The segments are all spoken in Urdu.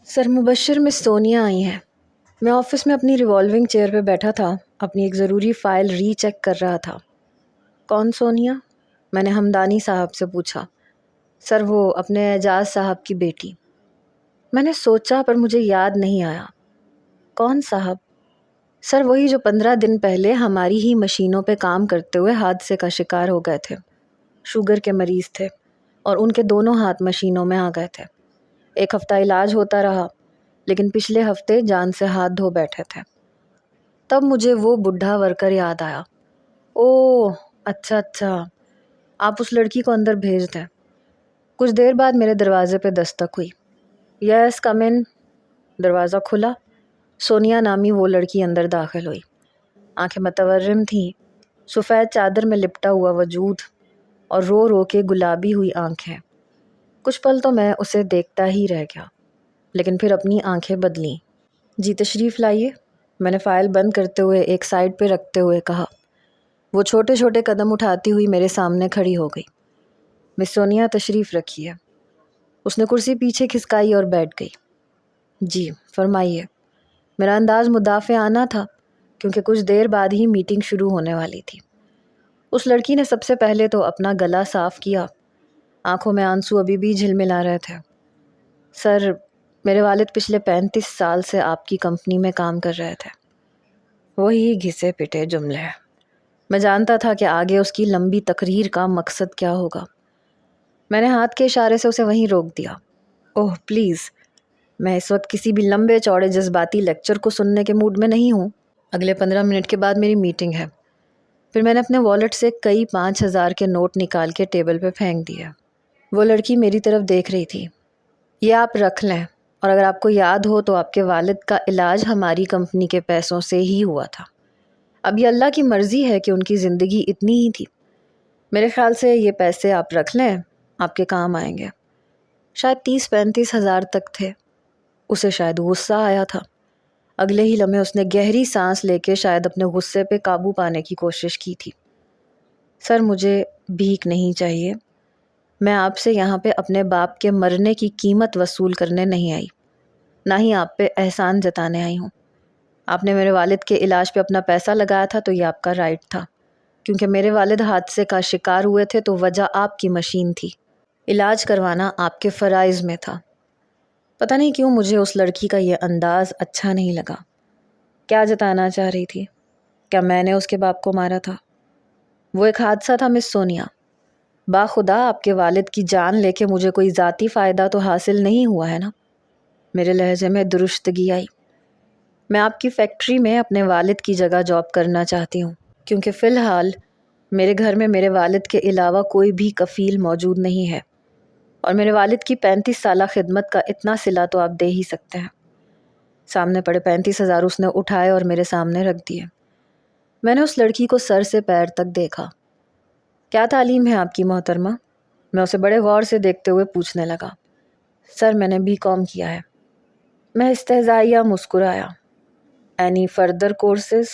سر مبشر مس سونیا آئی ہیں۔ میں آفس میں اپنی ریوالونگ چیئر پہ بیٹھا تھا، اپنی ایک ضروری فائل ری چیک کر رہا تھا۔ کون سونیا؟ میں نے ہمدانی صاحب سے پوچھا۔ سر وہ اپنے اعجاز صاحب کی بیٹی۔ میں نے سوچا پر مجھے یاد نہیں آیا۔ کون صاحب؟ سر وہی جو 15 دن پہلے ہماری ہی مشینوں پہ کام کرتے ہوئے حادثے کا شکار ہو گئے تھے۔ شوگر کے مریض تھے اور ان کے دونوں ہاتھ مشینوں میں آ گئے تھے۔ ایک ہفتہ علاج ہوتا رہا لیکن پچھلے ہفتے جان سے ہاتھ دھو بیٹھے تھے۔ تب مجھے وہ بڈھا ورکر یاد آیا۔ اوہ اچھا، آپ اس لڑکی کو اندر بھیج دیں۔ کچھ دیر بعد میرے دروازے پہ دستک ہوئی۔ یس کم ان۔ دروازہ کھلا۔ سونیا نامی وہ لڑکی اندر داخل ہوئی۔ آنکھیں متورم تھیں، سفید چادر میں لپٹا ہوا وجود اور رو رو کے گلابی ہوئی آنکھیں۔ کچھ پل تو میں اسے دیکھتا ہی رہ گیا، لیکن پھر اپنی آنکھیں بدلیں۔ جی تشریف لائیے، میں نے فائل بند کرتے ہوئے ایک سائڈ پہ رکھتے ہوئے کہا۔ وہ چھوٹے چھوٹے قدم اٹھاتی ہوئی میرے سامنے کھڑی ہو گئی۔ مس سونیا تشریف رکھیے۔ اس نے کرسی پیچھے کھسکائی اور بیٹھ گئی۔ جی فرمائیے۔ میرا انداز مدافعانہ تھا کیونکہ کچھ دیر بعد ہی میٹنگ شروع ہونے والی تھی۔ اس لڑکی نے سب سے پہلے تو اپنا گلا صاف کیا، آنکھوں میں آنسو ابھی بھی جھلملا رہے تھے۔ سر میرے والد پچھلے 35 سال سے آپ کی کمپنی میں کام کر رہے تھے۔ وہی گھسے پٹے جملے۔ میں جانتا تھا کہ آگے اس کی لمبی تقریر کا مقصد کیا ہوگا۔ میں نے ہاتھ کے اشارے سے اسے وہیں روک دیا۔ اوہ پلیز، میں اس وقت کسی بھی لمبے چوڑے جذباتی لیکچر کو سننے کے موڈ میں نہیں ہوں۔ اگلے 15 منٹ کے بعد میری میٹنگ ہے۔ پھر میں نے اپنے والیٹ سے کئی 5000 کے نوٹ نکال کے ٹیبل پہ پھینک دیے۔ وہ لڑکی میری طرف دیکھ رہی تھی۔ یہ آپ رکھ لیں، اور اگر آپ کو یاد ہو تو آپ کے والد کا علاج ہماری کمپنی کے پیسوں سے ہی ہوا تھا۔ اب یہ اللہ کی مرضی ہے کہ ان کی زندگی اتنی ہی تھی۔ میرے خیال سے یہ پیسے آپ رکھ لیں، آپ کے کام آئیں گے۔ شاید 30-35 ہزار تک تھے۔ اسے شاید غصہ آیا تھا۔ اگلے ہی لمحے اس نے گہری سانس لے کے شاید اپنے غصے پہ قابو پانے کی کوشش کی تھی۔ سر مجھے بھیک نہیں چاہیے۔ میں آپ سے یہاں پہ اپنے باپ کے مرنے کی قیمت وصول کرنے نہیں آئی، نہ ہی آپ پہ احسان جتانے آئی ہوں۔ آپ نے میرے والد کے علاج پہ اپنا پیسہ لگایا تھا تو یہ آپ کا رائٹ تھا، کیونکہ میرے والد حادثے کا شکار ہوئے تھے تو وجہ آپ کی مشین تھی۔ علاج کروانا آپ کے فرائض میں تھا۔ پتہ نہیں کیوں مجھے اس لڑکی کا یہ انداز اچھا نہیں لگا۔ کیا جتانا چاہ رہی تھی؟ کیا میں نے اس کے باپ کو مارا تھا؟ وہ ایک حادثہ تھا مس سونیا۔ باخدا آپ کے والد کی جان لے کے مجھے کوئی ذاتی فائدہ تو حاصل نہیں ہوا ہے نا؟ میرے لہجے میں درستگی آئی۔ میں آپ کی فیکٹری میں اپنے والد کی جگہ جاب کرنا چاہتی ہوں، کیونکہ فی الحال میرے گھر میں میرے والد کے علاوہ کوئی بھی کفیل موجود نہیں ہے، اور میرے والد کی 35 سالہ خدمت کا اتنا صلہ تو آپ دے ہی سکتے ہیں۔ سامنے پڑے 35,000 اس نے اٹھائے اور میرے سامنے رکھ دیے۔ میں نے اس لڑکی کو سر سے پیر تک دیکھا۔ کیا تعلیم ہے آپ کی محترمہ؟ میں اسے بڑے غور سے دیکھتے ہوئے پوچھنے لگا۔ سر میں نے BCom کیا ہے۔ میں استہزائیہ مسکرایا۔ Any further courses?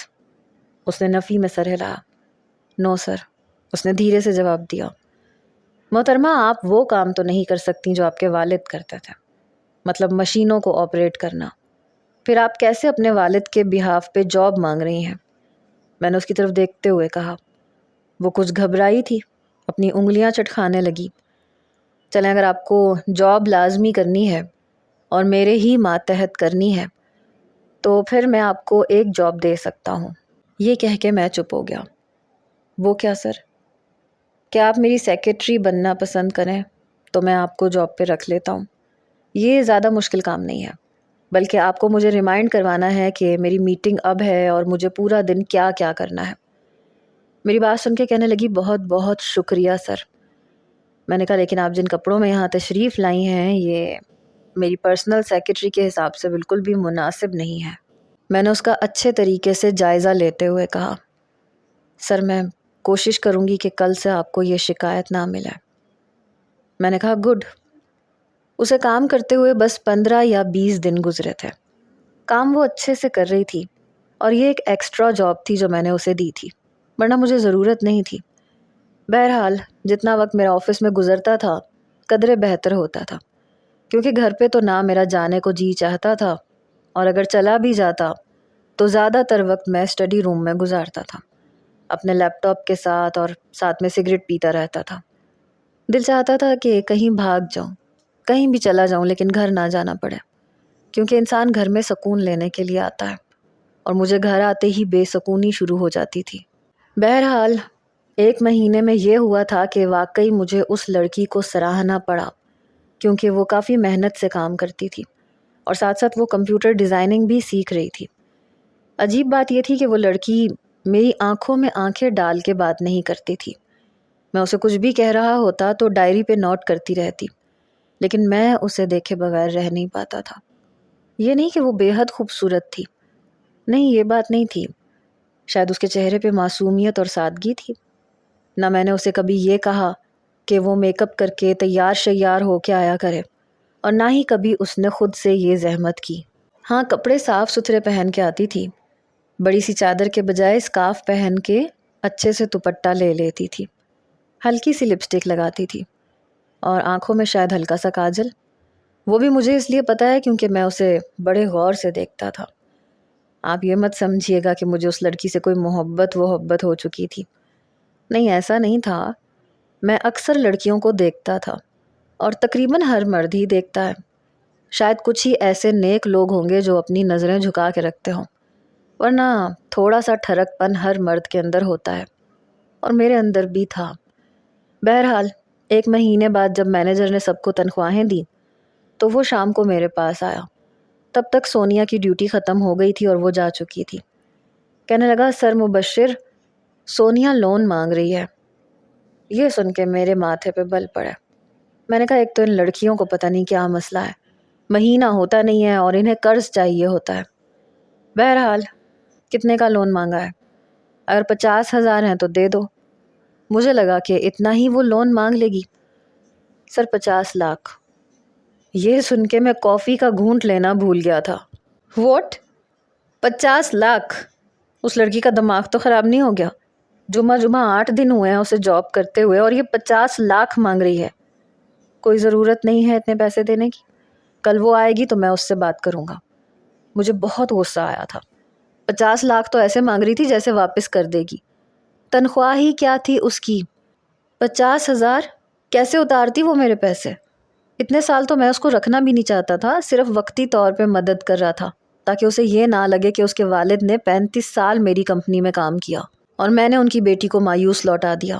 اس نے نفی میں سر ہلایا۔ نو سر، اس نے دھیرے سے جواب دیا۔ محترمہ آپ وہ کام تو نہیں کر سکتی جو آپ کے والد کرتے تھے، مطلب مشینوں کو آپریٹ کرنا۔ پھر آپ کیسے اپنے والد کے بہاف پہ جاب مانگ رہی ہیں؟ میں نے اس کی طرف دیکھتے ہوئے کہا۔ وہ کچھ گھبرائی تھی، اپنی انگلیاں چٹکانے لگی۔ چلیں اگر آپ کو جاب لازمی کرنی ہے اور میرے ہی ماتحت کرنی ہے تو پھر میں آپ کو ایک جاب دے سکتا ہوں۔ یہ کہہ کے میں چپ ہو گیا۔ وہ کیا سر؟ کیا آپ میری سیکرٹری بننا پسند کریں تو میں آپ کو جاب پہ رکھ لیتا ہوں۔ یہ زیادہ مشکل کام نہیں ہے، بلکہ آپ کو مجھے ریمائنڈ کروانا ہے کہ میری میٹنگ اب ہے اور مجھے پورا دن کیا کیا کرنا ہے۔ میری بات سن کے کہنے لگی، بہت بہت شکریہ سر۔ میں نے کہا لیکن آپ جن کپڑوں میں یہاں تشریف لائی ہیں یہ میری پرسنل سیکرٹری کے حساب سے بالکل بھی مناسب نہیں ہے۔ میں نے اس کا اچھے طریقے سے جائزہ لیتے ہوئے کہا۔ سر میں کوشش کروں گی کہ کل سے آپ کو یہ شکایت نہ ملے۔ میں نے کہا گڈ۔ اسے کام کرتے ہوئے بس 15 یا 20 دن گزرے تھے۔ کام وہ اچھے سے کر رہی تھی اور یہ ایک ایکسٹرا جاب تھی جو میں نے اسے دی تھی، ورنہ مجھے ضرورت نہیں تھی۔ بہرحال جتنا وقت میرا آفس میں گزرتا تھا قدرے بہتر ہوتا تھا۔ کیونکہ گھر پہ تو نہ میرا جانے کو جی چاہتا تھا، اور اگر چلا بھی جاتا تو زیادہ تر وقت میں اسٹڈی روم میں گزارتا تھا، اپنے لیپ ٹاپ کے ساتھ، اور ساتھ میں سگریٹ پیتا رہتا تھا۔ دل چاہتا تھا کہ کہیں بھاگ جاؤں، کہیں بھی چلا جاؤں، لیکن گھر نہ جانا پڑے، کیونکہ انسان گھر میں سکون لینے کے لیے آتا ہے، اور مجھے گھر آتے ہی بے سکونی شروع ہو جاتی تھی۔ بہرحال 1 مہینے میں یہ ہوا تھا کہ واقعی مجھے اس لڑکی کو سراہنا پڑا، کیونکہ وہ کافی محنت سے کام کرتی تھی، اور ساتھ ساتھ وہ کمپیوٹر ڈیزائننگ بھی سیکھ رہی تھی۔ عجیب بات یہ تھی کہ وہ لڑکی میری آنکھوں میں آنکھیں ڈال کے بات نہیں کرتی تھی۔ میں اسے کچھ بھی کہہ رہا ہوتا تو ڈائری پہ نوٹ کرتی رہتی، لیکن میں اسے دیکھے بغیر رہ نہیں پاتا تھا۔ یہ نہیں کہ وہ بے حد خوبصورت تھی، نہیں، یہ بات نہیں تھی۔ شاید اس کے چہرے پہ معصومیت اور سادگی تھی۔ نہ میں نے اسے کبھی یہ کہا کہ وہ میک اپ کر کے تیار شیار ہو کے آیا کرے، اور نہ ہی کبھی اس نے خود سے یہ زحمت کی۔ ہاں، کپڑے صاف ستھرے پہن کے آتی تھی، بڑی سی چادر کے بجائے اسکارف پہن کے اچھے سے دوپٹہ لے لیتی تھی، ہلکی سی لپسٹک لگاتی تھی، اور آنکھوں میں شاید ہلکا سا کاجل۔ وہ بھی مجھے اس لیے پتہ ہے کیونکہ میں اسے بڑے غور سے دیکھتا تھا۔ آپ یہ مت سمجھیے گا کہ مجھے اس لڑکی سے کوئی محبت ہو چکی تھی، نہیں، ایسا نہیں تھا۔ میں اکثر لڑکیوں کو دیکھتا تھا، اور تقریباً ہر مرد ہی دیکھتا ہے۔ شاید کچھ ہی ایسے نیک لوگ ہوں گے جو اپنی نظریں جھکا کے رکھتے ہوں، ورنہ تھوڑا سا ٹھڑک پن ہر مرد کے اندر ہوتا ہے، اور میرے اندر بھی تھا۔ بہرحال 1 مہینے بعد جب مینیجر نے سب کو تنخواہیں دی تو وہ شام کو میرے پاس آیا۔ تب تک سونیا کی ڈیوٹی ختم ہو گئی تھی اور وہ جا چکی تھی۔ کہنے لگا، سر مبشر، سونیا لون مانگ رہی ہے۔ یہ سن کے میرے ماتھے پہ بل پڑا۔ میں نے کہا، ایک تو ان لڑکیوں کو پتہ نہیں کیا مسئلہ ہے، مہینہ ہوتا نہیں ہے اور انہیں قرض چاہیے ہوتا ہے۔ بہرحال کتنے کا لون مانگا ہے؟ اگر 50,000 ہیں تو دے دو۔ مجھے لگا کہ اتنا ہی وہ لون مانگ لے گی۔ سر 50 لاکھ۔ یہ سن کے میں کافی کا گھونٹ لینا بھول گیا تھا۔ واٹ؟ 50 لاکھ؟ اس لڑکی کا دماغ تو خراب نہیں ہو گیا؟ جمعہ 8 دن ہوئے ہیں اسے جاب کرتے ہوئے، اور یہ 50 لاکھ مانگ رہی ہے۔ کوئی ضرورت نہیں ہے اتنے پیسے دینے کی، کل وہ آئے گی تو میں اس سے بات کروں گا۔ مجھے بہت غصہ آیا تھا۔ 50 لاکھ تو ایسے مانگ رہی تھی جیسے واپس کر دے گی۔ تنخواہ ہی کیا تھی اس کی؟ 50,000؟ کیسے اتارتی وہ میرے پیسے؟ اتنے سال تو میں اس کو رکھنا بھی نہیں چاہتا تھا، صرف وقتی طور پہ مدد کر رہا تھا تاکہ اسے یہ نہ لگے کہ اس کے والد نے 35 سال میری کمپنی میں کام کیا اور میں نے ان کی بیٹی کو مایوس لوٹا دیا۔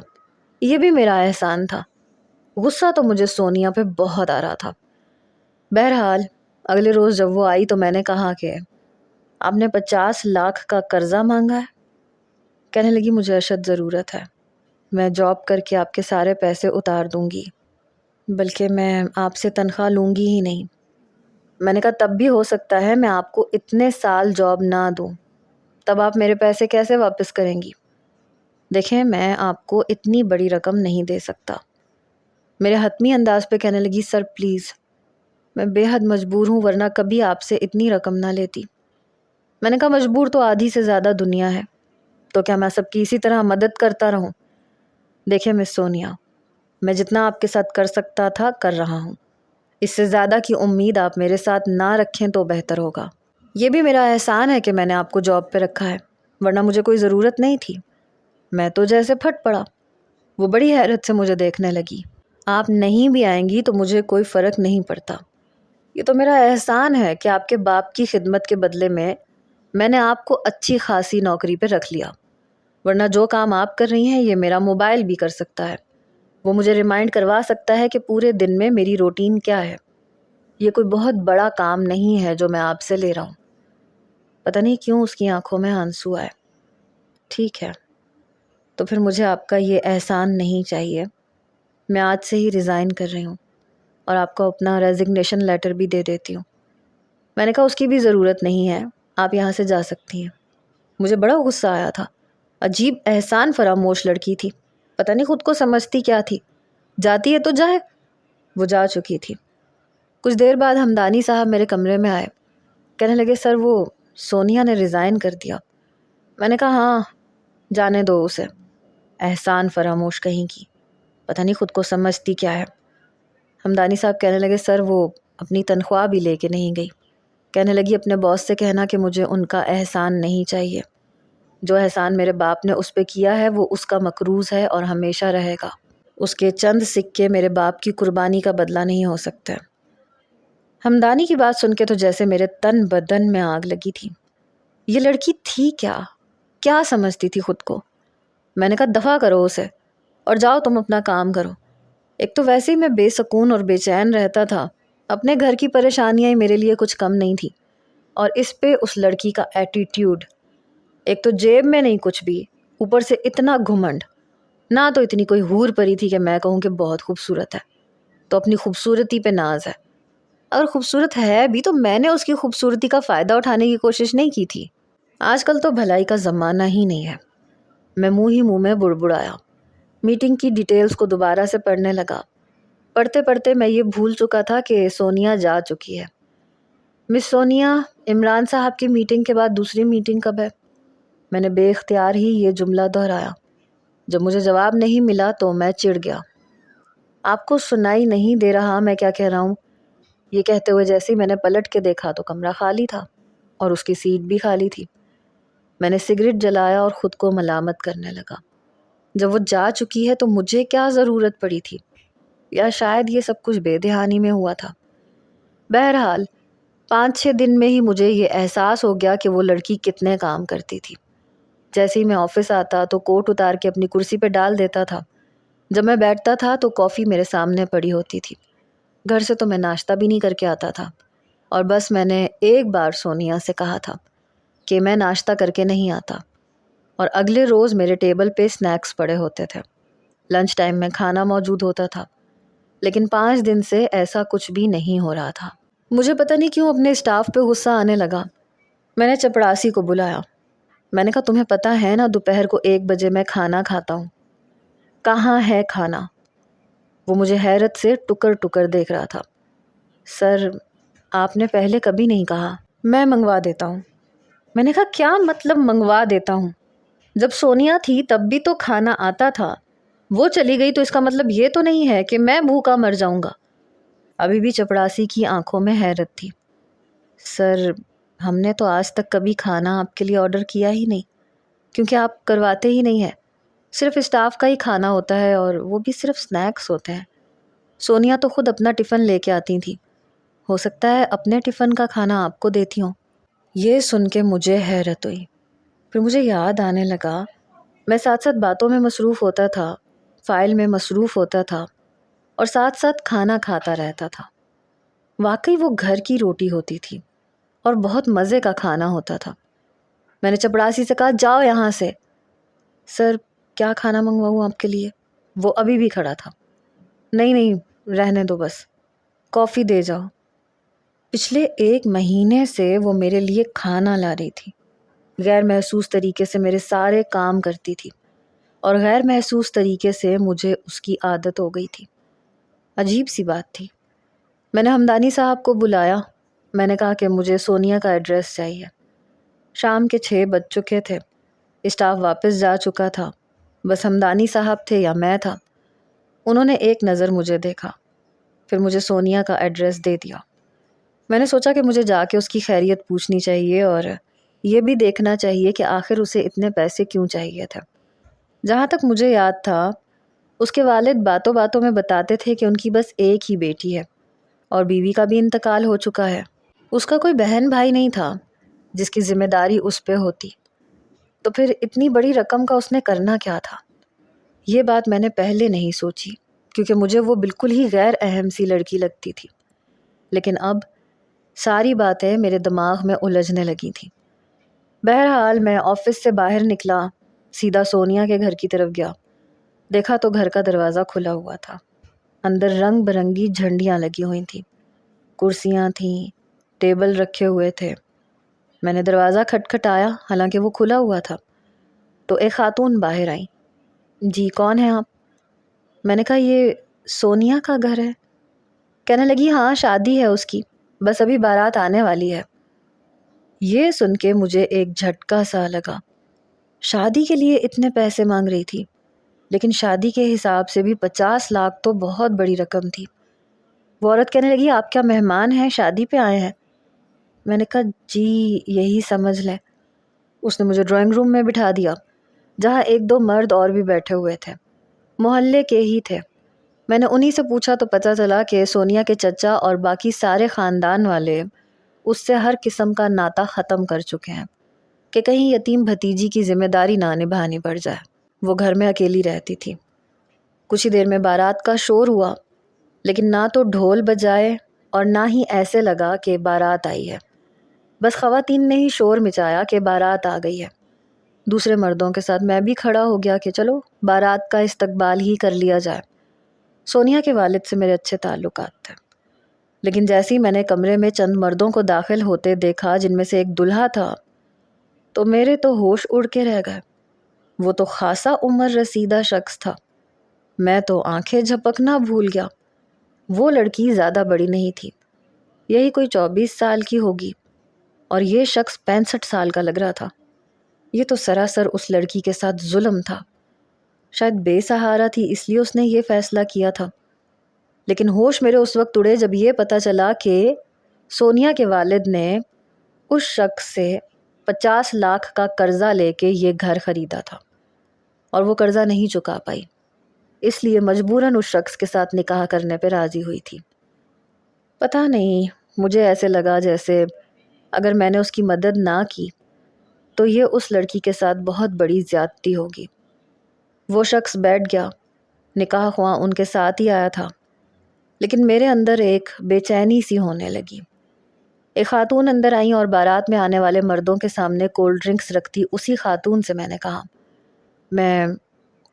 یہ بھی میرا احسان تھا۔ غصہ تو مجھے سونیا پہ بہت آ رہا تھا۔ بہرحال اگلے روز جب وہ آئی تو میں نے کہا کہ آپ نے 50 لاکھ کا قرضہ مانگا ہے؟ کہنے لگی، مجھے اشد ضرورت ہے، میں جاب کر کے آپ کے سارے پیسے اتار دوں گی، بلکہ میں آپ سے تنخواہ لوں گی ہی نہیں۔ میں نے کہا، تب بھی ہو سکتا ہے میں آپ کو اتنے سال جاب نہ دوں، تب آپ میرے پیسے کیسے واپس کریں گی؟ دیکھیں، میں آپ کو اتنی بڑی رقم نہیں دے سکتا۔ میرے حتمی انداز پہ کہنے لگی، سر پلیز، میں بے حد مجبور ہوں، ورنہ کبھی آپ سے اتنی رقم نہ لیتی۔ میں نے کہا، مجبور تو آدھی سے زیادہ دنیا ہے، تو کیا میں سب کی اسی طرح مدد کرتا رہوں؟ دیکھیں مس سونیا، میں جتنا آپ کے ساتھ کر سکتا تھا کر رہا ہوں، اس سے زیادہ کی امید آپ میرے ساتھ نہ رکھیں تو بہتر ہوگا۔ یہ بھی میرا احسان ہے کہ میں نے آپ کو جاب پہ رکھا ہے، ورنہ مجھے کوئی ضرورت نہیں تھی۔ میں تو جیسے پھٹ پڑا۔ وہ بڑی حیرت سے مجھے دیکھنے لگی۔ آپ نہیں بھی آئیں گی تو مجھے کوئی فرق نہیں پڑتا، یہ تو میرا احسان ہے کہ آپ کے باپ کی خدمت کے بدلے میں نے آپ کو اچھی خاصی نوکری پہ رکھ لیا، ورنہ جو کام آپ کر رہی ہیں یہ میرا موبائل بھی کر سکتا ہے۔ وہ مجھے ریمائنڈ کروا سکتا ہے کہ پورے دن میں میری روٹین کیا ہے۔ یہ کوئی بہت بڑا کام نہیں ہے جو میں آپ سے لے رہا ہوں۔ پتہ نہیں کیوں اس کی آنکھوں میں آنسو آئے۔ ٹھیک ہے، تو پھر مجھے آپ کا یہ احسان نہیں چاہیے۔ میں آج سے ہی ریزائن کر رہی ہوں اور آپ کو اپنا ریزگنیشن لیٹر بھی دے دیتی ہوں۔ میں نے کہا، اس کی بھی ضرورت نہیں ہے، آپ یہاں سے جا سکتی ہیں۔ مجھے بڑا غصہ آیا تھا۔ عجیب احسان فراموش لڑکی تھی، پتہ نہیں خود کو سمجھتی کیا تھی۔ جاتی ہے تو جائے۔ وہ جا چکی تھی۔ کچھ دیر بعد ہمدانی صاحب میرے کمرے میں آئے۔ کہنے لگے، سر وہ سونیا نے ریزائن کر دیا۔ میں نے کہا، ہاں جانے دو اسے، احسان فراموش کہیں کی، پتہ نہیں خود کو سمجھتی کیا ہے۔ ہمدانی صاحب کہنے لگے، سر وہ اپنی تنخواہ بھی لے کے نہیں گئی۔ کہنے لگی اپنے باس سے کہنا کہ مجھے ان کا احسان نہیں چاہیے، جو احسان میرے باپ نے اس پہ کیا ہے وہ اس کا مقروض ہے اور ہمیشہ رہے گا۔ اس کے چند سکے میرے باپ کی قربانی کا بدلہ نہیں ہو سکتے۔ ہمدانی کی بات سن کے تو جیسے میرے تن بدن میں آگ لگی تھی۔ یہ لڑکی تھی کیا سمجھتی تھی خود کو؟ میں نے کہا دفع کرو اسے اور جاؤ تم اپنا کام کرو۔ ایک تو ویسے ہی میں بے سکون اور بے چین رہتا تھا، اپنے گھر کی پریشانیاں ہی میرے لیے کچھ کم نہیں تھی، اور اس پہ اس لڑکی کا ایٹیٹیوڈ، ایک تو جیب میں نہیں کچھ بھی، اوپر سے اتنا گھمنڈ۔ نہ تو اتنی کوئی حور پری تھی کہ میں کہوں کہ بہت خوبصورت ہے، تو اپنی خوبصورتی پہ ناز ہے۔ اگر خوبصورت ہے بھی تو میں نے اس کی خوبصورتی کا فائدہ اٹھانے کی کوشش نہیں کی تھی۔ آج کل تو بھلائی کا زمانہ ہی نہیں ہے۔ میں منہ میں بڑبڑایا، میٹنگ کی ڈیٹیلز کو دوبارہ سے پڑھنے لگا۔ پڑھتے پڑھتے میں یہ بھول چکا تھا کہ سونیا جا چکی ہے۔ مس سونیا، عمران صاحب کی میٹنگ کے بعد دوسری میٹنگ کب ہے؟ میں نے بے اختیار ہی یہ جملہ دہرایا۔ جب مجھے جواب نہیں ملا تو میں چڑ گیا۔ آپ کو سنائی نہیں دے رہا میں کیا کہہ رہا ہوں؟ یہ کہتے ہوئے جیسے ہی میں نے پلٹ کے دیکھا تو کمرہ خالی تھا اور اس کی سیٹ بھی خالی تھی۔ میں نے سگریٹ جلایا اور خود کو ملامت کرنے لگا۔ جب وہ جا چکی ہے تو مجھے کیا ضرورت پڑی تھی؟ یا شاید یہ سب کچھ بے دھیانی میں ہوا تھا۔ بہرحال 5-6 دن میں ہی مجھے یہ احساس ہو گیا کہ وہ لڑکی کتنے کام کرتی تھی۔ جیسے ہی میں آفس آتا تو کوٹ اتار کے اپنی کرسی پہ ڈال دیتا تھا۔ جب میں بیٹھتا تھا تو کافی میرے سامنے پڑی ہوتی تھی۔ گھر سے تو میں ناشتہ بھی نہیں کر کے آتا تھا، اور بس میں نے ایک بار سونیا سے کہا تھا کہ میں ناشتہ کر کے نہیں آتا، اور اگلے روز میرے ٹیبل پہ سنیکس پڑے ہوتے تھے۔ لنچ ٹائم میں کھانا موجود ہوتا تھا، لیکن 5 دن سے ایسا کچھ بھی نہیں ہو رہا تھا۔ مجھے پتہ نہیں کیوں اپنے اسٹاف پہ غصہ آنے لگا۔ میں نے چپڑاسی کو بلایا۔ میں نے کہا تمہیں پتہ ہے نا دوپہر کو 1 بجے میں کھانا کھاتا ہوں، کہاں ہے کھانا؟ وہ مجھے حیرت سے ٹکر ٹکر دیکھ رہا تھا۔ سر، آپ نے پہلے کبھی نہیں کہا۔ میں منگوا دیتا ہوں۔ میں نے کہا کیا مطلب منگوا دیتا ہوں؟ جب سونیا تھی تب بھی تو کھانا آتا تھا، وہ چلی گئی تو اس کا مطلب یہ تو نہیں ہے کہ میں بھوکا مر جاؤں گا۔ ابھی بھی چپڑاسی کی آنکھوں میں حیرت تھی۔ سر، ہم نے تو آج تک کبھی کھانا آپ کے لیے آرڈر کیا ہی نہیں، کیونکہ آپ کرواتے ہی نہیں ہیں۔ صرف اسٹاف کا ہی کھانا ہوتا ہے، اور وہ بھی صرف سنیکس ہوتے ہیں۔ سونیا تو خود اپنا ٹفن لے کے آتی تھی، ہو سکتا ہے اپنے ٹفن کا کھانا آپ کو دیتی ہوں۔ یہ سن کے مجھے حیرت ہوئی۔ پھر مجھے یاد آنے لگا میں ساتھ ساتھ باتوں میں مصروف ہوتا تھا، فائل میں مصروف ہوتا تھا، اور ساتھ ساتھ کھانا کھاتا رہتا تھا۔ واقعی وہ گھر کی روٹی ہوتی تھی اور بہت مزے کا کھانا ہوتا تھا۔ میں نے چپڑاسی سے کہا جاؤ یہاں سے۔ سر، کیا کھانا منگواؤں آپ کے لیے؟ وہ ابھی بھی کھڑا تھا۔ نہیں رہنے دو، بس کافی دے جاؤ۔ پچھلے 1 مہینے سے وہ میرے لیے کھانا لا رہی تھی، غیر محسوس طریقے سے میرے سارے کام کرتی تھی، اور غیر محسوس طریقے سے مجھے اس کی عادت ہو گئی تھی۔ عجیب سی بات تھی۔ میں نے ہمدانی صاحب کو بلایا۔ میں نے کہا کہ مجھے سونیا کا ایڈریس چاہیے۔ شام کے 6 بج چکے تھے، اسٹاف واپس جا چکا تھا، بس ہمدانی صاحب تھے یا میں تھا۔ انہوں نے ایک نظر مجھے دیکھا، پھر مجھے سونیا کا ایڈریس دے دیا۔ میں نے سوچا کہ مجھے جا کے اس کی خیریت پوچھنی چاہیے، اور یہ بھی دیکھنا چاہیے کہ آخر اسے اتنے پیسے کیوں چاہیے تھے۔ جہاں تک مجھے یاد تھا، اس کے والد باتوں باتوں میں بتاتے تھے کہ ان کی بس ایک ہی بیٹی ہے، اور بیوی کا بھی انتقال ہو چکا ہے۔ اس کا کوئی بہن بھائی نہیں تھا جس کی ذمہ داری اس پہ ہوتی، تو پھر اتنی بڑی رقم کا اس نے کرنا کیا تھا؟ یہ بات میں نے پہلے نہیں سوچی، کیونکہ مجھے وہ بالکل ہی غیر اہم سی لڑکی لگتی تھی، لیکن اب ساری باتیں میرے دماغ میں الجھنے لگی تھیں۔ بہرحال میں آفس سے باہر نکلا، سیدھا سونیا کے گھر کی طرف گیا۔ دیکھا تو گھر کا دروازہ کھلا ہوا تھا۔ اندر رنگ برنگی جھنڈیاں لگی ہوئی تھیں، کرسیاں تھیں، ٹیبل رکھے ہوئے تھے۔ میں نے دروازہ کھٹکھٹایا، حالانکہ وہ کھلا ہوا تھا، تو ایک خاتون باہر آئی۔ جی، کون ہیں آپ؟ میں نے کہا یہ سونیا کا گھر ہے؟ کہنے لگی ہاں، شادی ہے اس کی، بس ابھی بارات آنے والی ہے۔ یہ سن کے مجھے ایک جھٹکا سا لگا۔ شادی کے لیے اتنے پیسے مانگ رہی تھی، لیکن شادی کے حساب سے بھی 50 لاکھ تو بہت بڑی رقم تھی۔ وہ عورت کہنے لگی آپ کیا مہمان ہیں، شادی پہ آئے ہیں؟ میں نے کہا جی یہی سمجھ لیں۔ اس نے مجھے ڈرائنگ روم میں بٹھا دیا جہاں ایک دو مرد اور بھی بیٹھے ہوئے تھے، محلے کے ہی تھے۔ میں نے انہی سے پوچھا تو پتہ چلا کہ سونیا کے چچا اور باقی سارے خاندان والے اس سے ہر قسم کا ناطہ ختم کر چکے ہیں کہ کہیں یتیم بھتیجی کی ذمہ داری نہ نبھانی پڑ جائے۔ وہ گھر میں اکیلی رہتی تھی۔ کچھ ہی دیر میں بارات کا شور ہوا، لیکن نہ تو ڈھول بجائے اور نہ ہی ایسے لگا کہ بارات آئی ہے۔ بس خواتین نے ہی شور مچایا کہ بارات آ گئی ہے۔ دوسرے مردوں کے ساتھ میں بھی کھڑا ہو گیا کہ چلو بارات کا استقبال ہی کر لیا جائے۔ سونیا کے والد سے میرے اچھے تعلقات تھے، لیکن جیسے ہی میں نے کمرے میں چند مردوں کو داخل ہوتے دیکھا جن میں سے ایک دلہا تھا تو میرے تو ہوش اڑ کے رہ گئے۔ وہ تو خاصا عمر رسیدہ شخص تھا۔ میں تو آنکھیں جھپکنا بھول گیا۔ وہ لڑکی زیادہ بڑی نہیں تھی، یہی کوئی 24 سال کی ہوگی، اور یہ شخص 65 سال کا لگ رہا تھا۔ یہ تو سراسر اس لڑکی کے ساتھ ظلم تھا۔ شاید بے سہارا تھی اس لیے اس نے یہ فیصلہ کیا تھا۔ لیکن ہوش میرے اس وقت اڑے جب یہ پتہ چلا کہ سونیا کے والد نے اس شخص سے 50 لاکھ کا قرضہ لے کے یہ گھر خریدا تھا، اور وہ قرضہ نہیں چکا پائی، اس لیے مجبوراً اس شخص کے ساتھ نکاح کرنے پہ راضی ہوئی تھی۔ پتہ نہیں، مجھے ایسے لگا جیسے اگر میں نے اس کی مدد نہ کی تو یہ اس لڑکی کے ساتھ بہت بڑی زیادتی ہوگی۔ وہ شخص بیٹھ گیا، نکاح خواہ ان کے ساتھ ہی آیا تھا، لیکن میرے اندر ایک بے چینی سی ہونے لگی۔ ایک خاتون اندر آئیں اور بارات میں آنے والے مردوں کے سامنے کولڈ ڈرنکس رکھتی اسی خاتون سے میں نے کہا، میں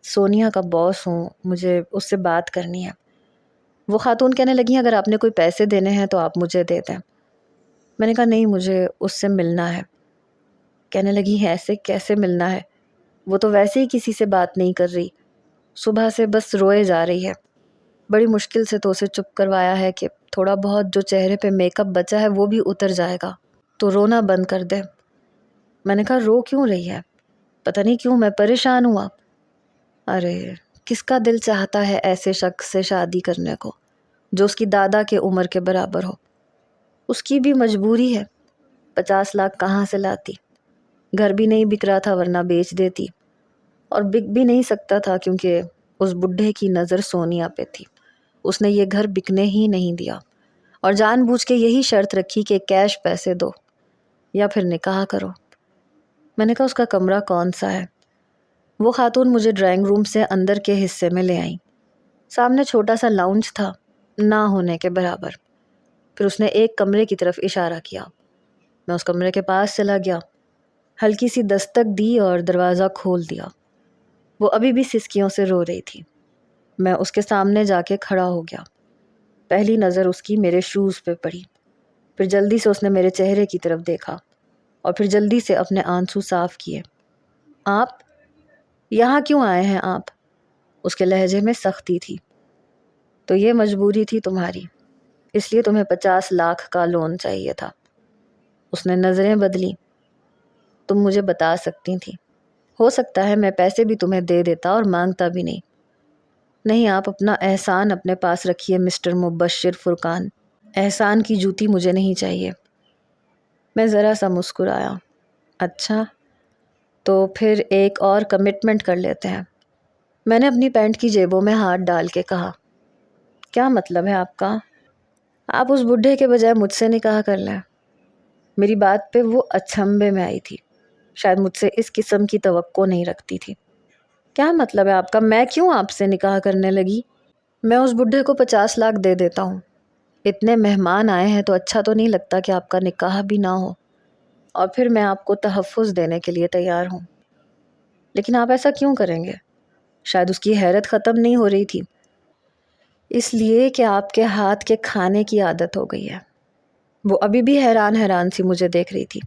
سونیا کا باس ہوں، مجھے اس سے بات کرنی ہے۔ وہ خاتون کہنے لگی اگر آپ نے کوئی پیسے دینے ہیں تو آپ مجھے دے دیں۔ میں نے کہا نہیں، مجھے اس سے ملنا ہے۔ کہنے لگی ایسے کیسے ملنا ہے؟ وہ تو ویسے ہی کسی سے بات نہیں کر رہی، صبح سے بس روئے جا رہی ہے۔ بڑی مشکل سے تو اسے چپ کروایا ہے کہ تھوڑا بہت جو چہرے پہ میک اپ بچا ہے وہ بھی اتر جائے گا تو رونا بند کر دے۔ میں نے کہا رو کیوں رہی ہے؟ پتہ نہیں کیوں میں پریشان ہوا۔ ارے کس کا دل چاہتا ہے ایسے شخص سے شادی کرنے کو جو اس کی دادا کے عمر کے برابر ہو؟ اس کی بھی مجبوری ہے، 50 لاکھ کہاں سے لاتی؟ گھر بھی نہیں بک رہا تھا ورنہ بیچ دیتی، اور بک بھی نہیں سکتا تھا کیونکہ اس بڈھے کی نظر سونیا پہ تھی۔ اس نے یہ گھر بکنے ہی نہیں دیا اور جان بوجھ کے یہی شرط رکھی کہ کیش پیسے دو یا پھر نکاح کرو۔ میں نے کہا اس کا کمرہ کون سا ہے؟ وہ خاتون مجھے ڈرائنگ روم سے اندر کے حصے میں لے آئیں۔ سامنے چھوٹا سا لاؤنج تھا، نہ ہونے کے برابر۔ پھر اس نے ایک کمرے کی طرف اشارہ کیا۔ میں اس کمرے کے پاس چلا گیا، ہلکی سی دستک دی اور دروازہ کھول دیا۔ وہ ابھی بھی سسکیوں سے رو رہی تھی۔ میں اس کے سامنے جا کے کھڑا ہو گیا۔ پہلی نظر اس کی میرے شوز پہ پڑی، پھر جلدی سے اس نے میرے چہرے کی طرف دیکھا اور پھر جلدی سے اپنے آنسو صاف کیے۔ آپ یہاں کیوں آئے ہیں آپ؟ اس کے لہجے میں سختی تھی۔ تو یہ مجبوری تھی تمہاری، اس لیے تمہیں 50 لاکھ کا لون چاہیے تھا۔ اس نے نظریں بدلی۔ تم مجھے بتا سکتی تھی، ہو سکتا ہے میں پیسے بھی تمہیں دے دیتا اور مانگتا بھی نہیں۔ نہیں، آپ اپنا احسان اپنے پاس رکھیے مسٹر مبشر فرقان، احسان کی جوتی مجھے نہیں چاہیے۔ میں ذرا سا مسکرایا۔ اچھا تو پھر ایک اور کمٹمنٹ کر لیتے ہیں۔ میں نے اپنی پینٹ کی جیبوں میں ہاتھ ڈال کے کہا، کیا مطلب ہے آپ کا؟ آپ اس بڈھے کے بجائے مجھ سے نکاح کر لیں۔ میری بات پہ وہ اچھمبے میں آئی تھی، شاید مجھ سے اس قسم کی توقع نہیں رکھتی تھی۔ کیا مطلب ہے آپ کا؟ میں کیوں آپ سے نکاح کرنے لگی؟ میں اس بڈھے کو 50 لاکھ دے دیتا ہوں۔ اتنے مہمان آئے ہیں تو اچھا تو نہیں لگتا کہ آپ کا نکاح بھی نہ ہو، اور پھر میں آپ کو تحفظ دینے کے لیے تیار ہوں۔ لیکن آپ ایسا کیوں کریں گے؟ شاید اس کی حیرت ختم نہیں ہو رہی تھی۔ اس لیے کہ آپ کے ہاتھ کے کھانے کی عادت ہو گئی ہے۔ وہ ابھی بھی حیران سی مجھے دیکھ رہی تھی۔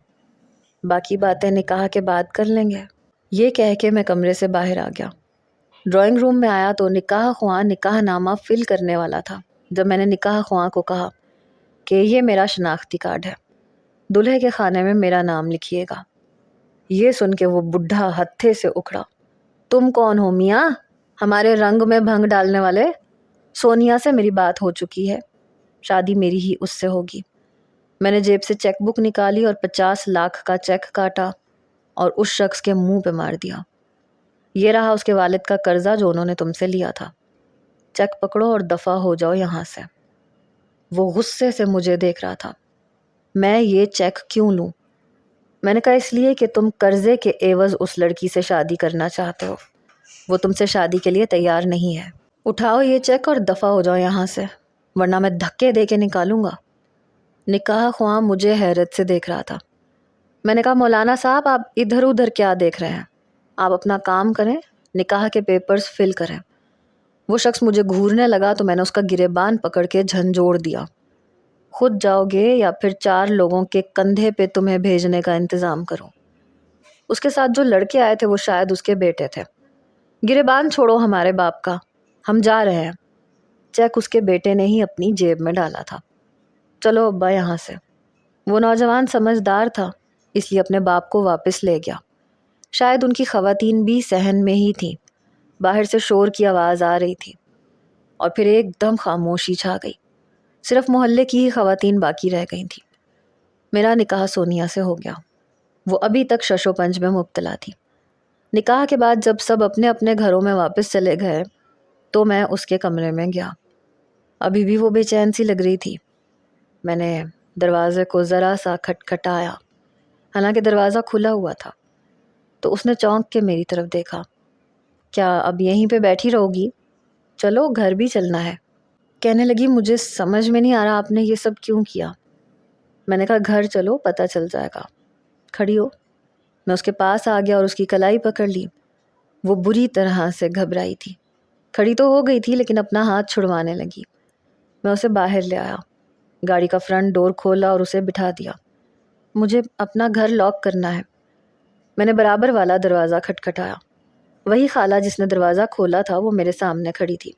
باقی باتیں نکاح کے بعد کر لیں گے، یہ کہہ کے میں کمرے سے باہر آ گیا۔ ڈرائنگ روم میں آیا تو نکاح خواہ نکاح نامہ فل کرنے والا تھا جب میں نے نکاح خواہ کو کہا کہ یہ میرا شناختی کارڈ ہے، دلہے کے خانے میں میرا نام لکھیے گا۔ یہ سن کے وہ بڈھا ہتھے سے اکھڑا، تم کون ہو میاں؟ ہمارے رنگ میں بھنگ ڈالنے والے؟ سونیا سے میری بات ہو چکی ہے، شادی میری ہی اس سے ہوگی۔ میں نے جیب سے چیک بک نکالی اور 50 لاکھ کا چیک کاٹا اور اس شخص کے منہ پہ مار دیا۔ یہ رہا اس کے والد کا قرضہ جو انہوں نے تم سے لیا تھا، چیک پکڑو اور دفع ہو جاؤ یہاں سے۔ وہ غصے سے مجھے دیکھ رہا تھا۔ میں یہ چیک کیوں لوں؟ میں نے کہا اس لیے کہ تم قرضے کے عوض اس لڑکی سے شادی کرنا چاہتے ہو، وہ تم سے شادی کے لیے تیار نہیں ہے۔ اٹھاؤ یہ چیک اور دفع ہو جاؤ یہاں سے، ورنہ میں دھکے دے کے نکالوں گا۔ نکاح خواہ مجھے حیرت سے دیکھ رہا تھا۔ میں نے کہا مولانا صاحب آپ ادھر ادھر کیا دیکھ رہے ہیں؟ آپ اپنا کام کریں، نکاح کے پیپرز فل کریں۔ وہ شخص مجھے گھورنے لگا تو میں نے اس کا گریبان پکڑ کے جھنجھوڑ دیا۔ خود جاؤ گے یا پھر 4 لوگوں کے کندھے پہ تمہیں بھیجنے کا انتظام کروں؟ اس کے ساتھ جو لڑکے آئے تھے وہ شاید اس کے بیٹے تھے۔ گریبان چھوڑو ہمارے باپ کا، ہم جا رہے ہیں۔ چیک اس کے بیٹے نے ہی اپنی جیب میں ڈالا تھا۔ چلو ابا یہاں سے۔ وہ نوجوان سمجھدار تھا اس لیے اپنے باپ کو واپس لے گیا۔ شاید ان کی خواتین بھی صحن میں ہی تھیں۔ باہر سے شور کی آواز آ رہی تھی اور پھر ایک دم خاموشی چھا گئی۔ صرف محلے کی ہی خواتین باقی رہ گئی تھیں۔ میرا نکاح سونیا سے ہو گیا۔ وہ ابھی تک شش و پنج میں مبتلا تھی۔ نکاح کے بعد جب سب اپنے اپنے گھروں میں واپس چلے گئے تو میں اس کے کمرے میں گیا۔ ابھی بھی وہ بے چین سی لگ رہی تھی۔ میں نے دروازے کو ذرا سا کھٹکھٹایا، حالانکہ دروازہ کھلا ہوا تھا، تو اس نے چونک کے میری طرف دیکھا۔ کیا اب یہیں پہ بیٹھی رہو گی؟ چلو گھر بھی چلنا ہے۔ کہنے لگی مجھے سمجھ میں نہیں آ رہا آپ نے یہ سب کیوں کیا۔ میں نے کہا گھر چلو پتہ چل جائے گا، کھڑی ہو۔ میں اس کے پاس آ گیا اور اس کی کلائی پکڑ لی۔ وہ بری طرح سے گھبرائی تھی۔ کھڑی تو ہو گئی تھی لیکن اپنا ہاتھ چھڑوانے لگی۔ میں اسے باہر لے آیا، گاڑی کا فرنٹ ڈور کھولا اور اسے بٹھا دیا۔ مجھے اپنا گھر لاک کرنا ہے۔ میں نے برابر والا دروازہ کھٹکھٹایا۔ وہی خالہ جس نے دروازہ کھولا تھا وہ میرے سامنے کھڑی تھی۔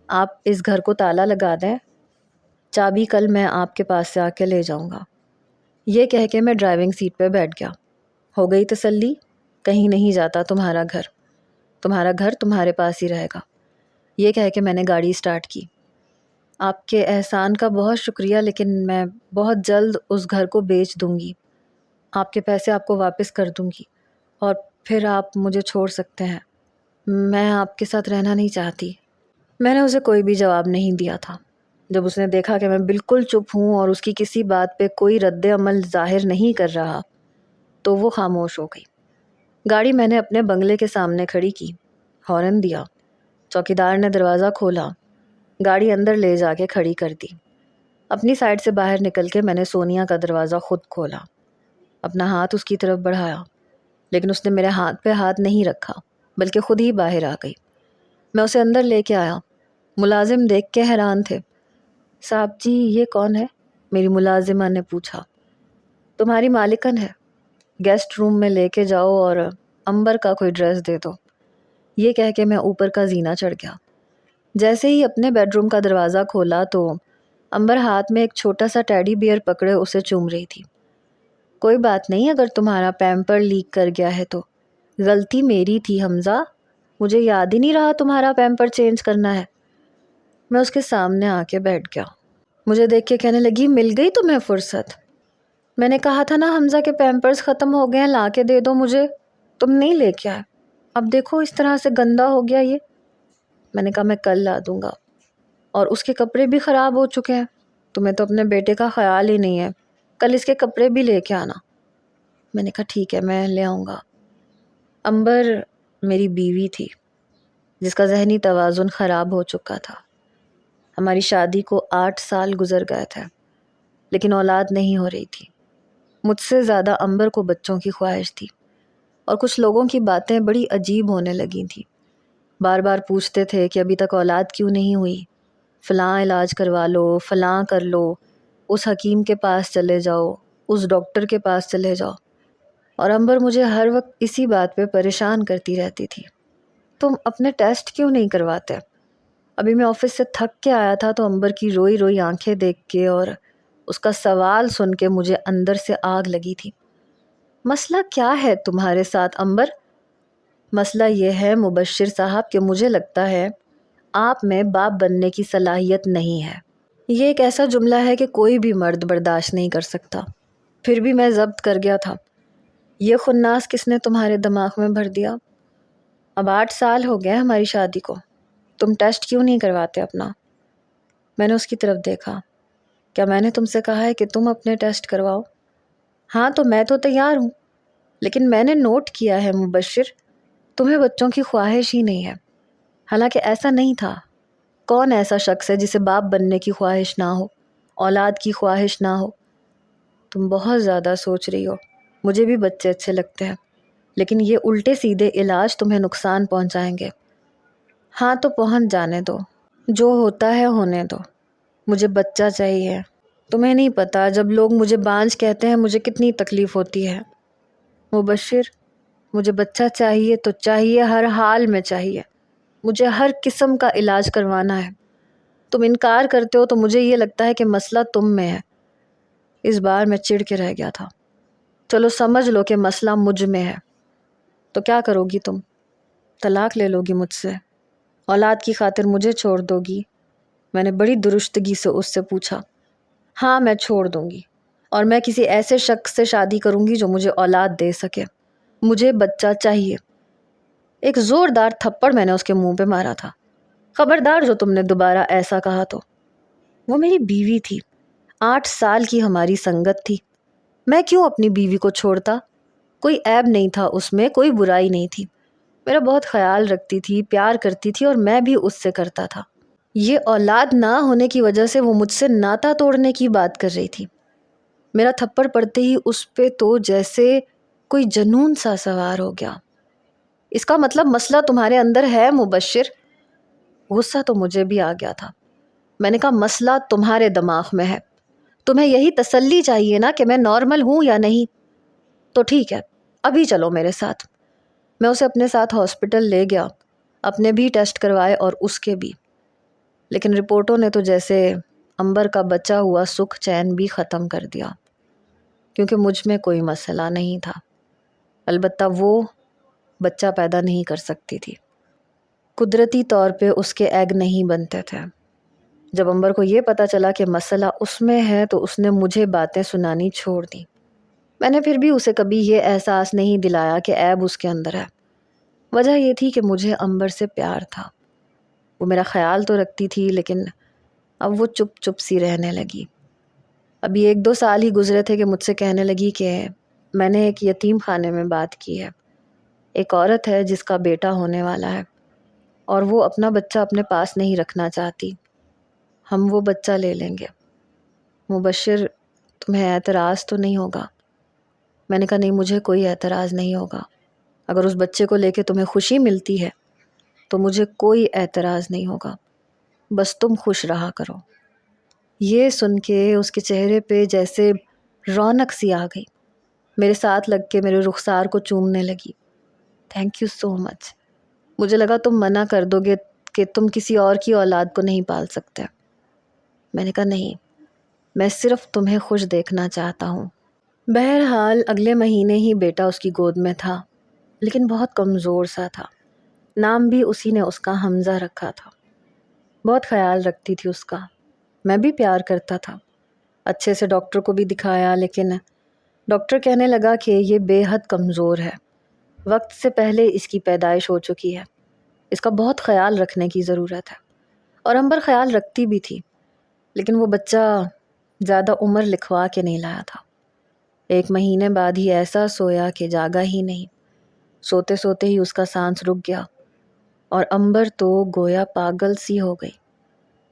آپ اس گھر کو تالا لگا دیں، چابی کل میں آپ کے پاس سے آ کے لے جاؤں گا۔ یہ کہہ کے میں ڈرائیونگ سیٹ پہ بیٹھ گیا۔ ہو گئی تسلی؟ کہیں نہیں جاتا تمہارا گھر تمہارے پاس ہی رہے گا۔ یہ کہہ کے میں نے گاڑی سٹارٹ کی۔ آپ کے احسان کا بہت شکریہ، لیکن میں بہت جلد اس گھر کو بیچ دوں گی۔ آپ کے پیسے آپ کو واپس کر دوں گی اور پھر آپ مجھے چھوڑ سکتے ہیں۔ میں آپ کے ساتھ رہنا نہیں چاہتی۔ میں نے اسے کوئی بھی جواب نہیں دیا تھا۔ جب اس نے دیکھا کہ میں بالکل چپ ہوں اور اس کی کسی بات پہ کوئی رد عمل ظاہر نہیں کر رہا تو وہ خاموش ہو گئی۔ گاڑی میں نے اپنے بنگلے کے سامنے کھڑی کی، ہارن دیا۔ چوکیدار نے دروازہ کھولا، گاڑی اندر لے جا کے کھڑی کر دی۔ اپنی سائڈ سے باہر نکل کے میں نے سونیا کا دروازہ خود کھولا، اپنا ہاتھ اس کی طرف بڑھایا، لیکن اس نے میرے ہاتھ پہ ہاتھ نہیں رکھا بلکہ خود ہی باہر آ گئی۔ میں اسے اندر لے کے آیا۔ ملازم دیکھ کے حیران تھے۔ صاحب جی یہ کون ہے؟ میری ملازمہ نے پوچھا۔ تمہاری مالکن ہے، گیسٹ روم میں لے کے جاؤ اور امبر کا کوئی ڈریس دے دو۔ یہ کہہ کے میں اوپر کا زینہ چڑھ گیا۔ جیسے ہی اپنے بیڈ روم کا دروازہ کھولا تو امبر ہاتھ میں ایک چھوٹا سا ٹیڈی بیئر پکڑے اسے چوم رہی تھی۔ کوئی بات نہیں، اگر تمہارا پیمپر لیک کر گیا ہے تو غلطی میری تھی حمزہ، مجھے یاد ہی نہیں رہا تمہارا پیمپر چینج کرنا ہے۔ میں اس کے سامنے آ کے بیٹھ گیا۔ مجھے دیکھ کے کہنے لگی مل گئی تمہیں فرصت؟ میں نے کہا تھا نا حمزہ کے پیمپرز ختم ہو گئے ہیں، لا کے دے دو مجھے، تم نہیں لے کے آئے۔ اب دیکھو اس طرح سے گندا ہو گیا یہ۔ میں نے کہا میں کل لا دوں گا، اور اس کے کپڑے بھی خراب ہو چکے ہیں، تمہیں تو اپنے بیٹے کا خیال ہی نہیں ہے، کل اس کے کپڑے بھی لے کے آنا۔ میں نے کہا ٹھیک ہے میں لے آؤں گا۔ امبر میری بیوی تھی جس کا ذہنی توازن خراب ہو چکا تھا۔ ہماری شادی کو 8 سال گزر گئے تھے لیکن اولاد نہیں ہو رہی تھی۔ مجھ سے زیادہ امبر کو بچوں کی خواہش تھی، اور کچھ لوگوں کی باتیں بڑی عجیب ہونے لگی تھیں۔ بار بار پوچھتے تھے کہ ابھی تک اولاد کیوں نہیں ہوئی، فلاں علاج کروا لو، فلاں کر لو، اس حکیم کے پاس چلے جاؤ، اس ڈاکٹر کے پاس چلے جاؤ، اور امبر مجھے ہر وقت اسی بات پہ پریشان کرتی رہتی تھی۔ تم اپنے ٹیسٹ کیوں نہیں کرواتے؟ ابھی میں آفس سے تھک کے آیا تھا تو امبر کی روئی روئی آنکھیں دیکھ کے اور اس کا سوال سن کے مجھے اندر سے آگ لگی تھی۔ مسئلہ کیا ہے تمہارے ساتھ امبر؟ مسئلہ یہ ہے مبشر صاحب کہ مجھے لگتا ہے آپ میں باپ بننے کی صلاحیت نہیں ہے۔ یہ ایک ایسا جملہ ہے کہ کوئی بھی مرد برداشت نہیں کر سکتا، پھر بھی میں ضبط کر گیا تھا۔ یہ خناس کس نے تمہارے دماغ میں بھر دیا؟ اب 8 سال ہو گئے ہماری شادی کو، تم ٹیسٹ کیوں نہیں کرواتے اپنا؟ میں نے اس کی طرف دیکھا۔ کیا میں نے تم سے کہا ہے کہ تم اپنے ٹیسٹ کرواؤ؟ ہاں تو میں تو تیار ہوں، لیکن میں نے نوٹ کیا ہے مبشر، تمہیں بچوں کی خواہش ہی نہیں ہے۔ حالانکہ ایسا نہیں تھا۔ کون ایسا شخص ہے جسے باپ بننے کی خواہش نہ ہو، اولاد کی خواہش نہ ہو؟ تم بہت زیادہ سوچ رہی ہو۔ مجھے بھی بچے اچھے لگتے ہیں، لیکن یہ الٹے سیدھے علاج تمہیں نقصان پہنچائیں گے۔ ہاں تو پہنچ جانے دو، جو ہوتا ہے ہونے دو۔ مجھے بچہ چاہیے۔ تمہیں نہیں پتا جب لوگ مجھے بانجھ کہتے ہیں مجھے کتنی تکلیف ہوتی ہے۔ مبشر، مجھے بچہ چاہیے تو چاہیے، ہر حال میں چاہیے۔ مجھے ہر قسم کا علاج کروانا ہے۔ تم انکار کرتے ہو تو مجھے یہ لگتا ہے کہ مسئلہ تم میں ہے۔ اس بار میں چڑ کے رہ گیا تھا۔ چلو سمجھ لو کہ مسئلہ مجھ میں ہے، تو کیا کرو گی تم؟ طلاق لے لو گی مجھ سے؟ اولاد کی خاطر مجھے چھوڑ دو گی؟ میں نے بڑی درستگی سے اس سے پوچھا۔ ہاں میں چھوڑ دوں گی، اور میں کسی ایسے شخص سے شادی کروں گی جو مجھے اولاد دے سکے۔ مجھے بچہ چاہیے۔ ایک زوردار تھپڑ میں نے اس کے منہ پہ مارا تھا۔ خبردار جو تم نے دوبارہ ایسا کہا تو۔ وہ میری بیوی تھی، 8 سال کی ہماری سنگت تھی۔ میں کیوں اپنی بیوی کو چھوڑتا؟ کوئی عیب نہیں تھا اس میں، کوئی برائی نہیں تھی۔ میرا بہت خیال رکھتی تھی، پیار کرتی تھی، اور میں بھی اس سے کرتا تھا۔ یہ اولاد نہ ہونے کی وجہ سے وہ مجھ سے ناتا توڑنے کی بات کر رہی تھی۔ میرا تھپڑ پڑتے ہی اس پہ تو جیسے کوئی جنون سا سوار ہو گیا۔ اس کا مطلب مسئلہ تمہارے اندر ہے مبشر؟ غصہ تو مجھے بھی آ گیا تھا۔ میں نے کہا مسئلہ تمہارے دماغ میں ہے۔ تمہیں یہی تسلی چاہیے نا کہ میں نارمل ہوں یا نہیں؟ تو ٹھیک ہے، ابھی چلو میرے ساتھ۔ میں اسے اپنے ساتھ ہاسپٹل لے گیا، اپنے بھی ٹیسٹ کروائے اور اس کے بھی۔ لیکن رپورٹوں نے تو جیسے عنبر کا بچا ہوا سکھ چین بھی ختم کر دیا، کیونکہ مجھ میں کوئی مسئلہ نہیں تھا۔ البتہ وہ بچہ پیدا نہیں کر سکتی تھی۔ قدرتی طور پہ اس کے ایگ نہیں بنتے تھے۔ جب عنبر کو یہ پتہ چلا کہ مسئلہ اس میں ہے تو اس نے مجھے باتیں سنانی چھوڑ دی۔ میں نے پھر بھی اسے کبھی یہ احساس نہیں دلایا کہ عیب اس کے اندر ہے۔ وجہ یہ تھی کہ مجھے عنبر سے پیار تھا۔ وہ میرا خیال تو رکھتی تھی، لیکن اب وہ چپ چپ سی رہنے لگی۔ ابھی 1-2 سال ہی گزرے تھے کہ مجھ سے کہنے لگی کہ میں نے ایک یتیم خانے میں بات کی ہے۔ ایک عورت ہے جس کا بیٹا ہونے والا ہے، اور وہ اپنا بچہ اپنے پاس نہیں رکھنا چاہتی۔ ہم وہ بچہ لے لیں گے۔ مبشر، تمہیں اعتراض تو نہیں ہوگا؟ میں نے کہا نہیں، مجھے کوئی اعتراض نہیں ہوگا۔ اگر اس بچے کو لے کے تمہیں خوشی ملتی ہے تو مجھے کوئی اعتراض نہیں ہوگا، بس تم خوش رہا کرو۔ یہ سن کے اس کے چہرے پہ جیسے رونق سی آ گئی۔ میرے ساتھ لگ کے میرے رخسار کو چومنے لگی۔ تھینک یو سو مچ۔ مجھے لگا تم منع کر دو گے کہ تم کسی اور کی اولاد کو نہیں پال سکتے۔ میں نے کہا نہیں، میں صرف تمہیں خوش دیکھنا چاہتا ہوں۔ بہرحال اگلے مہینے ہی بیٹا اس کی گود میں تھا، لیکن بہت کمزور سا تھا۔ نام بھی اسی نے اس کا حمزہ رکھا تھا۔ بہت خیال رکھتی تھی اس کا، میں بھی پیار کرتا تھا۔ اچھے سے ڈاکٹر کو بھی دکھایا، لیکن ڈاکٹر کہنے لگا کہ یہ بے حد کمزور ہے، وقت سے پہلے اس کی پیدائش ہو چکی ہے، اس کا بہت خیال رکھنے کی ضرورت ہے۔ اور عنبر خیال رکھتی بھی تھی، لیکن وہ بچہ زیادہ عمر لکھوا کے نہیں لایا تھا۔ 1 مہینے بعد ہی ایسا سویا کہ جاگا ہی نہیں۔ سوتے سوتے ہی اس کا سانس رک گیا، اور عنبر تو گویا پاگل سی ہو گئی۔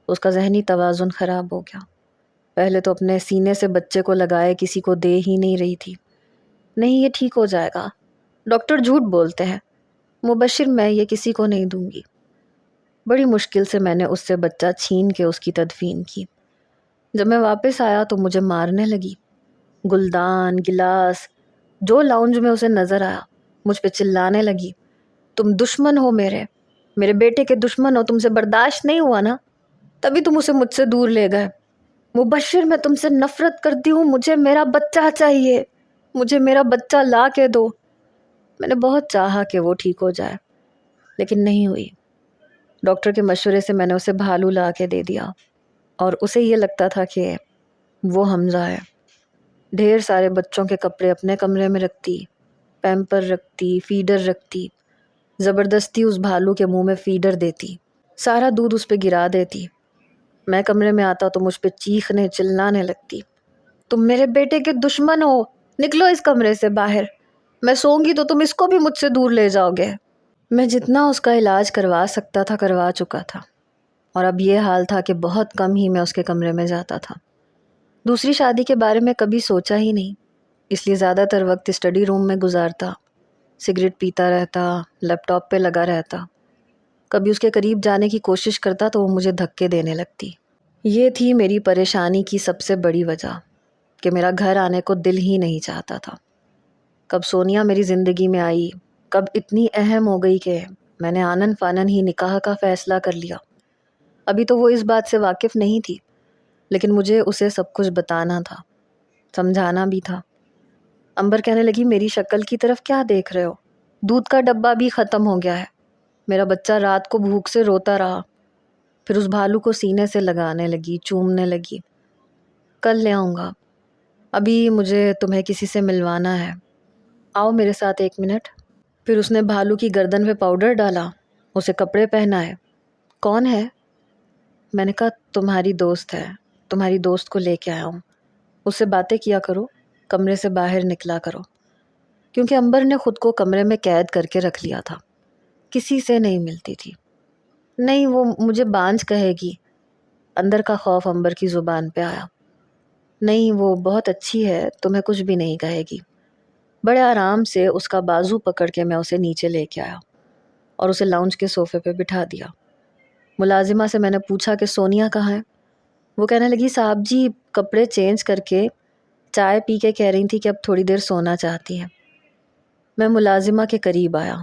اس کا ذہنی توازن خراب ہو گیا۔ پہلے تو اپنے سینے سے بچے کو لگائے کسی کو دے ہی نہیں رہی تھی۔ نہیں، یہ ٹھیک ہو جائے گا، ڈاکٹر جھوٹ بولتے ہیں، مبشر میں یہ کسی کو نہیں دوں گی۔ بڑی مشکل سے میں نے اس سے بچہ چھین کے اس کی تدفین کی۔ جب میں واپس آیا تو مجھے مارنے لگی۔ گلدان، گلاس، جو لاؤنج میں اسے نظر آیا مجھ پہ چلانے لگی، تم دشمن ہو، میرے بیٹے کے دشمن ہو، تم سے برداشت نہیں ہوا نا، تبھی تم اسے مجھ سے دور لے گئے۔ مبشر، میں تم سے نفرت کرتی ہوں، مجھے میرا بچہ چاہیے، مجھے میرا بچہ لا کے دو۔ میں نے بہت چاہا کہ وہ ٹھیک ہو جائے، لیکن نہیں ہوئی۔ ڈاکٹر کے مشورے سے میں نے اسے بھالو لا کے دے دیا۔ اور اسے یہ لگتا تھا کہ وہ حمزہ ہے۔ ڈھیر سارے بچوں کے کپڑے اپنے کمرے میں رکھتی، پیمپر رکھتی، فیڈر رکھتی، زبردستی اس بھالو کے منہ میں فیڈر دیتی، سارا دودھ اس پہ گرا دیتی۔ میں کمرے میں آتا تو مجھ پہ چیخنے چلانے لگتی، تم میرے بیٹے کے دشمن ہو، نکلو اس کمرے سے باہر، میں سوؤں گی تو تم اس کو بھی مجھ سے دور لے جاؤ گے۔ میں جتنا اس کا علاج کروا سکتا تھا کروا چکا تھا، اور اب یہ حال تھا کہ بہت کم ہی میں اس کے کمرے میں جاتا تھا۔ دوسری شادی کے بارے میں کبھی سوچا ہی نہیں، اس لیے زیادہ تر وقت اسٹڈی روم میں گزارتا، سگریٹ پیتا رہتا، لیپ ٹاپ پہ لگا رہتا۔ کبھی اس کے قریب جانے کی کوشش کرتا تو وہ مجھے دھکے دینے لگتی۔ یہ تھی میری پریشانی کی سب سے بڑی وجہ کہ میرا گھر آنے کو دل ہی نہیں چاہتا تھا۔ کب سونیا میری زندگی میں آئی، کب اتنی اہم ہو گئی کہ میں نے آنن فانن ہی نکاح کا فیصلہ کر لیا۔ ابھی تو وہ اس بات سے واقف نہیں تھی، لیکن مجھے اسے سب کچھ بتانا تھا، سمجھانا بھی تھا۔ امبر کہنے لگی، میری شکل کی طرف کیا دیکھ رہے ہو؟ دودھ کا ڈبہ بھی ختم ہو گیا ہے۔ میرا بچہ رات کو بھوک سے روتا رہا۔ پھر اس بھالو کو سینے سے لگانے لگی، چومنے لگی۔ کل لے آؤں گا، ابھی مجھے تمہیں کسی سے ملوانا ہے، آؤ میرے ساتھ 1 منٹ۔ پھر اس نے بھالو کی گردن پہ پاؤڈر ڈالا، اسے کپڑے پہنائے۔ کون ہے؟ میں نے کہا تمہاری دوست ہے، تمہاری دوست کو لے کے آیا ہوں، اس سے باتیں کیا کرو، کمرے سے باہر نکلا کرو۔ کیونکہ امبر نے خود کو کمرے میں قید کر کے رکھ لیا تھا، کسی سے نہیں ملتی تھی۔ نہیں، وہ مجھے بانجھ کہے گی، اندر کا خوف امبر کی زبان پہ آیا۔ نہیں، وہ بہت اچھی ہے، تمہیں کچھ بھی نہیں کہے گی۔ بڑے آرام سے اس کا بازو پکڑ کے میں اسے نیچے لے کے آیا اور اسے لاؤنج کے صوفے پہ بٹھا دیا۔ ملازمہ سے میں نے پوچھا کہ سونیا کہاں ہے؟ وہ کہنے لگی، صاحب جی کپڑے چینج کر کے چائے پی کے کہہ رہی تھی کہ اب تھوڑی دیر سونا چاہتی ہیں۔ میں ملازمہ کے قریب آیا۔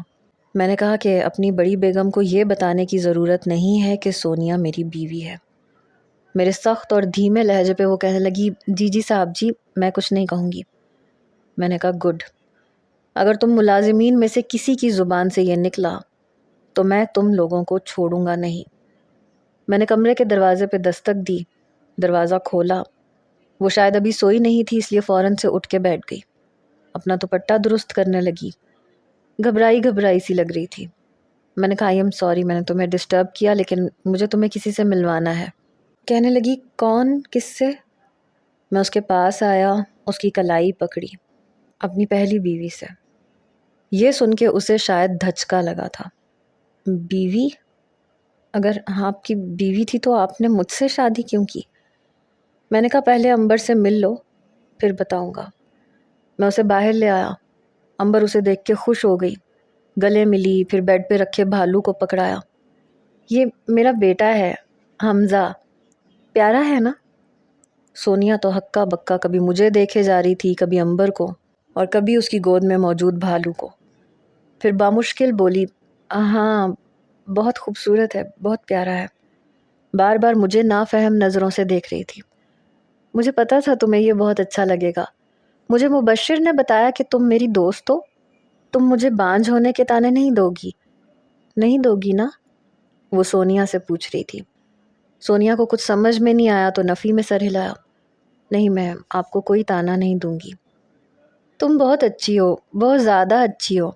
میں نے کہا کہ اپنی بڑی بیگم کو یہ بتانے کی ضرورت نہیں ہے کہ سونیا میری بیوی ہے۔ میرے سخت اور دھیمے لہجے پہ وہ کہنے لگی، جی صاحب جی، میں کچھ نہیں کہوں گی۔ میں نے کہا گڈ، اگر تم ملازمین میں سے کسی کی زبان سے یہ نکلا تو میں تم لوگوں کو چھوڑوں گا نہیں۔ میں نے کمرے کے دروازے پہ دستک دی، دروازہ کھولا۔ وہ شاید ابھی سوئی نہیں تھی، اس لیے فوراً سے اٹھ کے بیٹھ گئی، اپنا دوپٹہ درست کرنے لگی، گھبرائی سی لگ رہی تھی۔ میں نے کہا آئی ایم سوری، میں نے تمہیں ڈسٹرب کیا، لیکن مجھے تمہیں کسی سے ملوانا ہے۔ کہنے لگی کون، کس سے؟ میں اس کے پاس آیا، اس کی کلائی پکڑی، اپنی پہلی بیوی سے۔ یہ سن کے اسے شاید دھچکا لگا تھا۔ بیوی؟ اگر آپ کی بیوی تھی تو آپ نے مجھ سے شادی کیوں کی؟ میں نے کہا پہلے امبر سے مل لو، پھر بتاؤں گا۔ میں اسے باہر لے آیا۔ امبر اسے دیکھ کے خوش ہو گئی، گلے ملی، پھر بیڈ پہ رکھے بھالو کو پکڑایا۔ یہ میرا بیٹا ہے، حمزہ، پیارا ہے نا؟ سونیا تو ہکا بکا کبھی مجھے دیکھے جا رہی تھی، کبھی امبر کو، اور کبھی اس کی گود میں موجود بھالو کو۔ پھر بامشکل بولی، ہاں بہت خوبصورت ہے، بہت پیارا ہے۔ بار بار مجھے نافہم نظروں سے دیکھ رہی تھی۔ مجھے پتا تھا تمہیں یہ بہت اچھا لگے گا، مجھے مبشر نے بتایا کہ تم میری دوست ہو، تم مجھے بانجھ ہونے کے طعنے نہیں دو گی نا؟ وہ سونیا سے پوچھ رہی تھی۔ سونیا کو کچھ سمجھ میں نہیں آیا تو نفی میں سر ہلایا، نہیں میں آپ کو کوئی طعنہ نہیں دوں گی، تم بہت اچھی ہو، بہت زیادہ اچھی ہو۔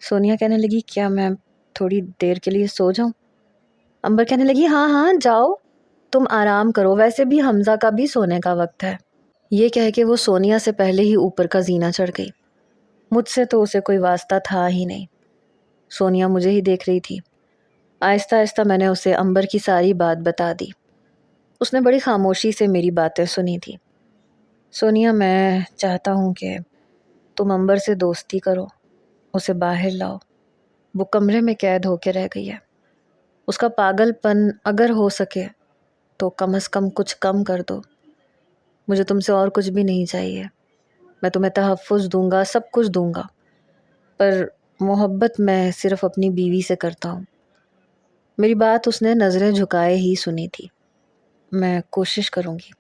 سونیا کہنے لگی، کیا میں تھوڑی دیر کے لیے سو جاؤں؟ امبر کہنے لگی، ہاں جاؤ، تم آرام کرو، ویسے بھی حمزہ کا بھی سونے کا وقت ہے۔ یہ کہہ کے وہ سونیا سے پہلے ہی اوپر کا زینہ چڑھ گئی۔ مجھ سے تو اسے کوئی واسطہ تھا ہی نہیں۔ سونیا مجھے ہی دیکھ رہی تھی۔ آہستہ آہستہ میں نے اسے امبر کی ساری بات بتا دی۔ اس نے بڑی خاموشی سے میری باتیں سنی تھی۔ سونیا، میں چاہتا ہوں کہ تم امبر سے دوستی کرو، اسے باہر لاؤ، وہ کمرے میں قید ہو کے رہ گئی ہے۔ اس کا پاگل پن اگر ہو سکے تو کم از کم کچھ کم کر دو۔ مجھے تم سے اور کچھ بھی نہیں چاہیے، میں تمہیں تحفظ دوں گا، سب کچھ دوں گا، پر محبت میں صرف اپنی بیوی سے کرتا ہوں۔ میری بات اس نے نظریں جھکائے ہی سنی تھی۔ میں کوشش کروں گی۔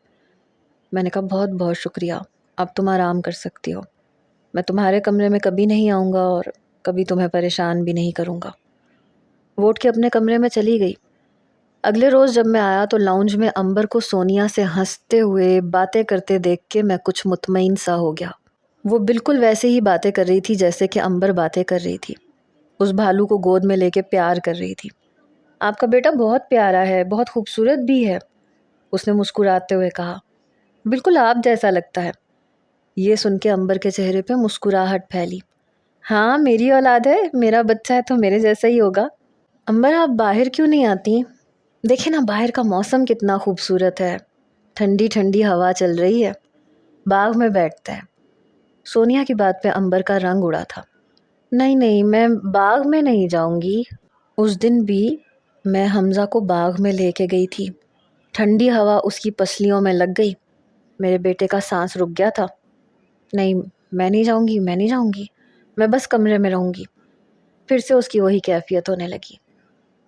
میں نے کہا بہت بہت شکریہ، اب تم آرام کر سکتی ہو، میں تمہارے کمرے میں کبھی نہیں آؤں گا اور کبھی تمہیں پریشان بھی نہیں کروں گا۔ وہ اٹھ کے اپنے کمرے میں چلی گئی۔ اگلے روز جب میں آیا تو لاؤنج میں امبر کو سونیا سے ہنستے ہوئے باتیں کرتے دیکھ کے میں کچھ مطمئن سا ہو گیا۔ وہ بالکل ویسے ہی باتیں کر رہی تھی جیسے کہ امبر باتیں کر رہی تھی۔ اس بھالو کو گود میں لے کے پیار کر رہی تھی۔ آپ کا بیٹا بہت پیارا ہے، بہت خوبصورت بھی ہے، اس نے مسکراتے ہوئے کہا۔ بالکل آپ جیسا لگتا ہے۔ یہ سن کے امبر کے چہرے پہ مسکراہٹ پھیلی۔ ہاں میری اولاد ہے، میرا بچہ ہے تو میرے جیسا ہی ہوگا۔ امبر آپ باہر کیوں نہیں آتی؟ دیکھیں نا باہر کا موسم کتنا خوبصورت ہے، ٹھنڈی ٹھنڈی ہوا چل رہی ہے، باغ میں بیٹھتے ہیں۔ سونیا کی بات پہ امبر کا رنگ اڑا تھا۔ نہیں میں باغ میں نہیں جاؤں گی۔ اس دن بھی میں حمزہ کو باغ میں لے کے گئی تھی۔ ٹھنڈی ہوا اس کی پسلیوں میں لگ گئی، میرے بیٹے کا سانس رک گیا تھا۔ نہیں میں نہیں جاؤں گی، میں بس کمرے میں رہوں گی۔ پھر سے اس کی وہی کیفیت ہونے لگی۔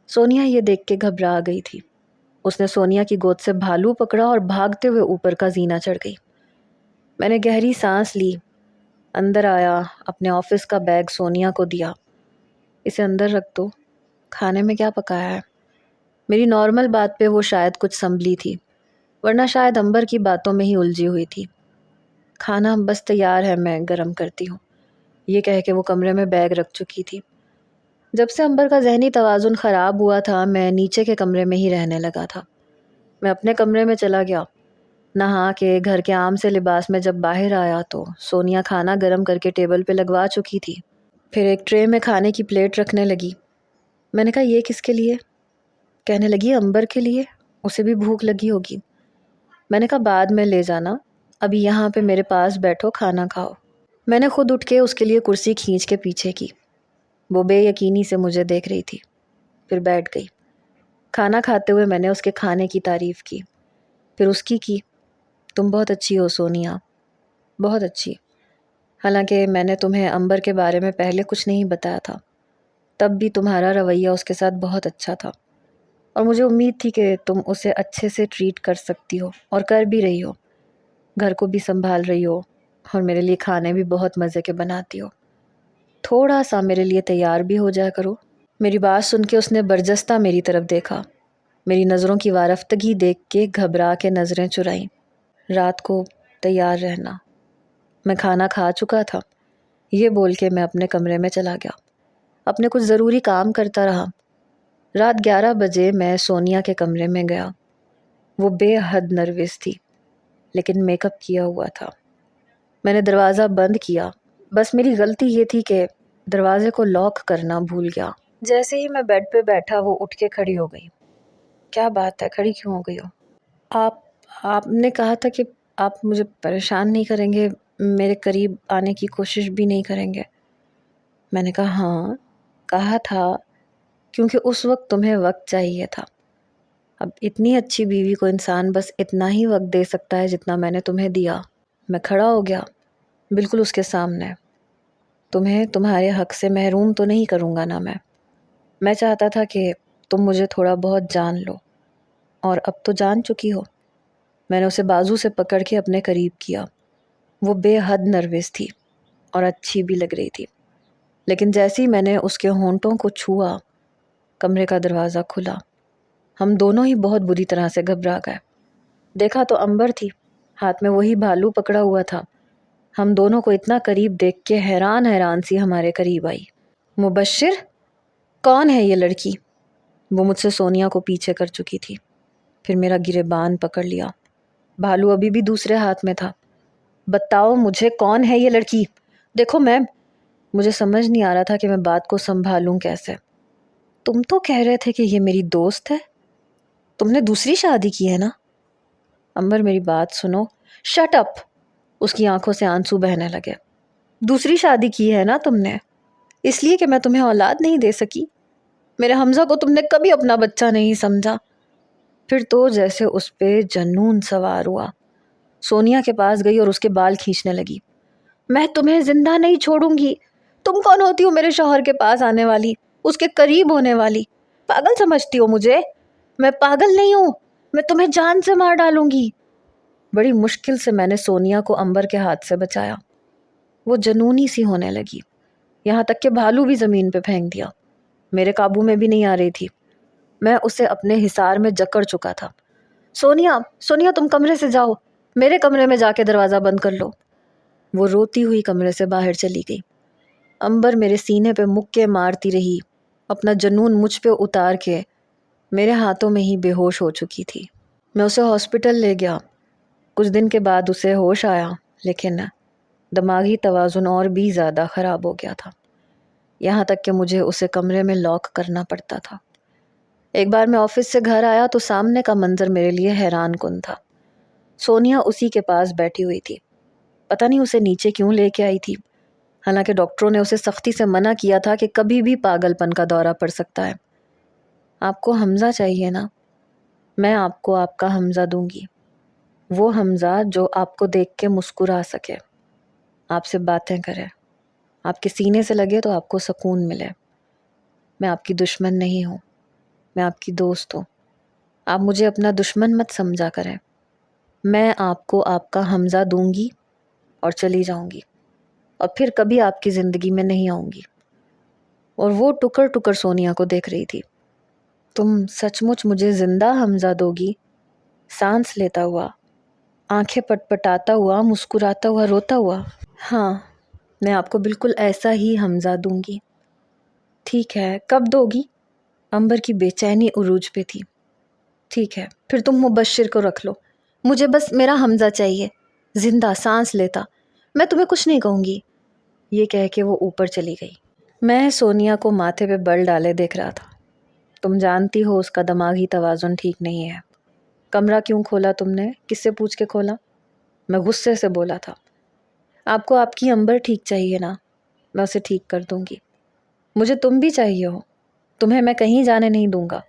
سونیا یہ دیکھ کے گھبرا گئی تھی۔ اس نے سونیا کی گود سے بھالو پکڑا اور بھاگتے ہوئے اوپر کا زینہ چڑھ گئی۔ میں نے گہری سانس لی، اندر آیا، اپنے آفس کا بیگ سونیا کو دیا۔ اسے اندر رکھ دو، کھانے میں کیا پکایا ہے؟ میری نارمل بات پہ وہ شاید کچھ سنبھلی تھی، ورنہ شاید امبر کی باتوں میں ہی الجھی ہوئی تھی۔ کھانا بس تیار ہے، میں گرم کرتی ہوں، یہ کہہ کے وہ کمرے میں بیگ رکھ چکی تھی۔ جب سے امبر کا ذہنی توازن خراب ہوا تھا میں نیچے کے کمرے میں ہی رہنے لگا تھا۔ میں اپنے کمرے میں چلا گیا، نہا کے گھر کے عام سے لباس میں جب باہر آیا تو سونیا کھانا گرم کر کے ٹیبل پہ لگوا چکی تھی۔ پھر ایک ٹرے میں کھانے کی پلیٹ رکھنے لگی۔ میں نے کہا یہ کس کے لیے؟ کہنے لگی امبر کے لیے، اسے بھی بھوک لگی ہوگی۔ میں نے کہا بعد میں لے جانا، ابھی یہاں پہ میرے پاس بیٹھو کھانا کھاؤ۔ میں نے خود اٹھ کے اس کے لیے کرسی کھینچ کے پیچھے کی۔ وہ بے یقینی سے مجھے دیکھ رہی تھی، پھر بیٹھ گئی۔ کھانا کھاتے ہوئے میں نے اس کے کھانے کی تعریف کی، پھر اس کی تم بہت اچھی ہو سونیا، بہت اچھی۔ حالانکہ میں نے تمہیں امبر کے بارے میں پہلے کچھ نہیں بتایا تھا، تب بھی تمہارا رویہ اس کے ساتھ بہت اچھا تھا، اور مجھے امید تھی کہ تم اسے اچھے سے ٹریٹ کر سکتی ہو، اور کر بھی رہی ہو۔ گھر کو بھی سنبھال رہی ہو، اور میرے لیے کھانے بھی بہت مزے کے بناتی ہو۔ تھوڑا سا میرے لیے تیار بھی ہو جایا کرو۔ میری بات سن کے اس نے برجستہ میری طرف دیکھا، میری نظروں کی وارفتگی دیکھ کے گھبرا کے نظریں چرائیں۔ رات کو تیار رہنا۔ میں کھانا کھا چکا تھا، یہ بول کے میں اپنے کمرے میں چلا گیا، اپنے کچھ ضروری کام کرتا رہا۔ رات 11 بجے میں سونیا کے کمرے میں گیا۔ وہ بے حد نروس تھی، لیکن میک اپ کیا ہوا تھا۔ میں نے دروازہ بند کیا، بس میری غلطی یہ تھی کہ دروازے کو لاک کرنا بھول گیا۔ جیسے ہی میں بیڈ پہ بیٹھا وہ اٹھ کے کھڑی ہو گئی۔ کیا بات ہے، کھڑی کیوں ہو گئی ہو؟ آپ نے کہا تھا کہ آپ مجھے پریشان نہیں کریں گے، میرے قریب آنے کی کوشش بھی نہیں کریں گے۔ میں نے کہا ہاں کہا تھا، کیونکہ اس وقت تمہیں وقت چاہیے تھا۔ اب اتنی اچھی بیوی کو انسان بس اتنا ہی وقت دے سکتا ہے جتنا میں نے تمہیں دیا۔ میں کھڑا ہو گیا، بالکل اس کے سامنے۔ تمہیں تمہارے حق سے محروم تو نہیں کروں گا نا میں چاہتا تھا کہ تم مجھے تھوڑا بہت جان لو، اور اب تو جان چکی ہو۔ میں نے اسے بازو سے پکڑ کے اپنے قریب کیا۔ وہ بے حد نروس تھی اور اچھی بھی لگ رہی تھی، لیکن جیسے ہی میں نے اس کے ہونٹوں کو چھوا، کمرے کا دروازہ کھلا۔ ہم دونوں ہی بہت بری طرح سے گھبرا گئے۔ دیکھا تو امبر تھی، ہاتھ میں وہی بھالو پکڑا ہوا تھا۔ ہم دونوں کو اتنا قریب دیکھ کے حیران سی ہمارے قریب آئی۔ مبشر، کون ہے یہ لڑکی؟ وہ مجھ سے سونیا کو پیچھے کر چکی تھی۔ پھر میرا گریبان پکڑ لیا، بھالو ابھی بھی دوسرے ہاتھ میں تھا۔ بتاؤ مجھے کون ہے یہ لڑکی؟ دیکھو مجھے سمجھ نہیں آ رہا تھا کہ میں بات کو سنبھالوں کیسے۔ تم تو کہہ رہے تھے کہ یہ میری دوست ہے، تم نے دوسری شادی کی ہے نا؟ امبر میری بات سنو۔ Shut up! اس کی آنکھوں سے آنسو بہنے لگے۔ دوسری شادی کی ہے نا تم نے، اس لیے کہ میں تمہیں اولاد نہیں دے سکی؟ میرے حمزہ کو تم نے کبھی اپنا بچہ نہیں سمجھا؟ پھر تو جیسے اس پہ جنون سوار ہوا۔ سونیا کے پاس گئی اور اس کے بال کھینچنے لگی۔ میں تمہیں زندہ نہیں چھوڑوں گی۔ تم کون ہوتی ہو میرے شوہر کے پاس آنے والی، اس کے قریب ہونے والی؟ پاگل سمجھتی ہو مجھے؟ میں پاگل نہیں ہوں، میں تمہیں جان سے مار ڈالوں گی۔ بڑی مشکل سے میں نے سونیا کو امبر کے ہاتھ سے بچایا۔ وہ جنونی سی ہونے لگی، یہاں تک کہ بھالو بھی زمین پہ پھینک دیا، میرے قابو میں بھی نہیں آ رہی تھی۔ میں اسے اپنے حصار میں جکڑ چکا تھا۔ سونیا، سونیا تم کمرے سے جاؤ، میرے کمرے میں جا کے دروازہ بند کر لو۔ وہ روتی ہوئی کمرے سے باہر چلی گئی۔ امبر میرے سینے پہ مکے مارتی رہی، اپنا جنون مجھ پہ اتار کے میرے ہاتھوں میں ہی بے ہوش ہو چکی تھی۔ میں اسے ہاسپٹل لے گیا۔ کچھ دن کے بعد اسے ہوش آیا، لیکن دماغی توازن اور بھی زیادہ خراب ہو گیا تھا، یہاں تک کہ مجھے اسے کمرے میں لاک کرنا پڑتا تھا۔ ایک بار میں آفس سے گھر آیا تو سامنے کا منظر میرے لیے حیران کن تھا۔ سونیا اسی کے پاس بیٹھی ہوئی تھی۔ پتہ نہیں اسے نیچے کیوں لے کے آئی تھی، حالانکہ ڈاکٹروں نے اسے سختی سے منع کیا تھا کہ کبھی بھی پاگل پن کا دورہ پڑ سکتا ہے۔ آپ کو حمزہ چاہیے نا؟ میں آپ کو آپ کا حمزہ دوں گی، وہ حمزہ جو آپ کو دیکھ کے مسکرا سکے، آپ سے باتیں کرے، آپ کے سینے سے لگے تو آپ کو سکون ملے۔ میں آپ کی دشمن نہیں ہوں، میں آپ کی دوست ہوں۔ آپ مجھے اپنا دشمن مت سمجھا کریں۔ میں آپ کو آپ کا حمزہ دوں گی اور چلی جاؤں گی، اور پھر کبھی آپ کی زندگی میں نہیں آؤں گی۔ اور وہ ٹکر ٹکر سونیا کو دیکھ رہی تھی۔ تم سچ مچ مجھے زندہ حمزہ دو گی؟ سانس لیتا ہوا، آنکھیں پٹ پٹاتا ہوا، مسکراتا ہوا، روتا ہوا۔ ہاں، میں آپ کو بالکل ایسا ہی حمزہ دوں گی۔ ٹھیک ہے، کب دو گی؟ امبر کی بے چینی عروج پہ تھی۔ ٹھیک ہے، پھر تم مبشر کو رکھ لو، مجھے بس میرا حمزہ چاہیے، زندہ، سانس لیتا۔ میں تمہیں کچھ نہیں کہوں گی، یہ کہہ کے وہ اوپر چلی گئی۔ میں سونیا کو ماتھے پہ بل ڈالے دیکھ رہا تھا۔ تم جانتی ہو اس کا دماغی توازن ٹھیک نہیں ہے۔ کمرہ کیوں کھولا تم نے؟ کس سے پوچھ کے کھولا؟ میں غصے سے بولا تھا۔ آپ کو آپ کی امبر ٹھیک چاہیے نا، میں اسے ٹھیک کر دوں گی۔ مجھے تم بھی چاہیے ہو، تمہیں میں کہیں جانے نہیں دوں گا،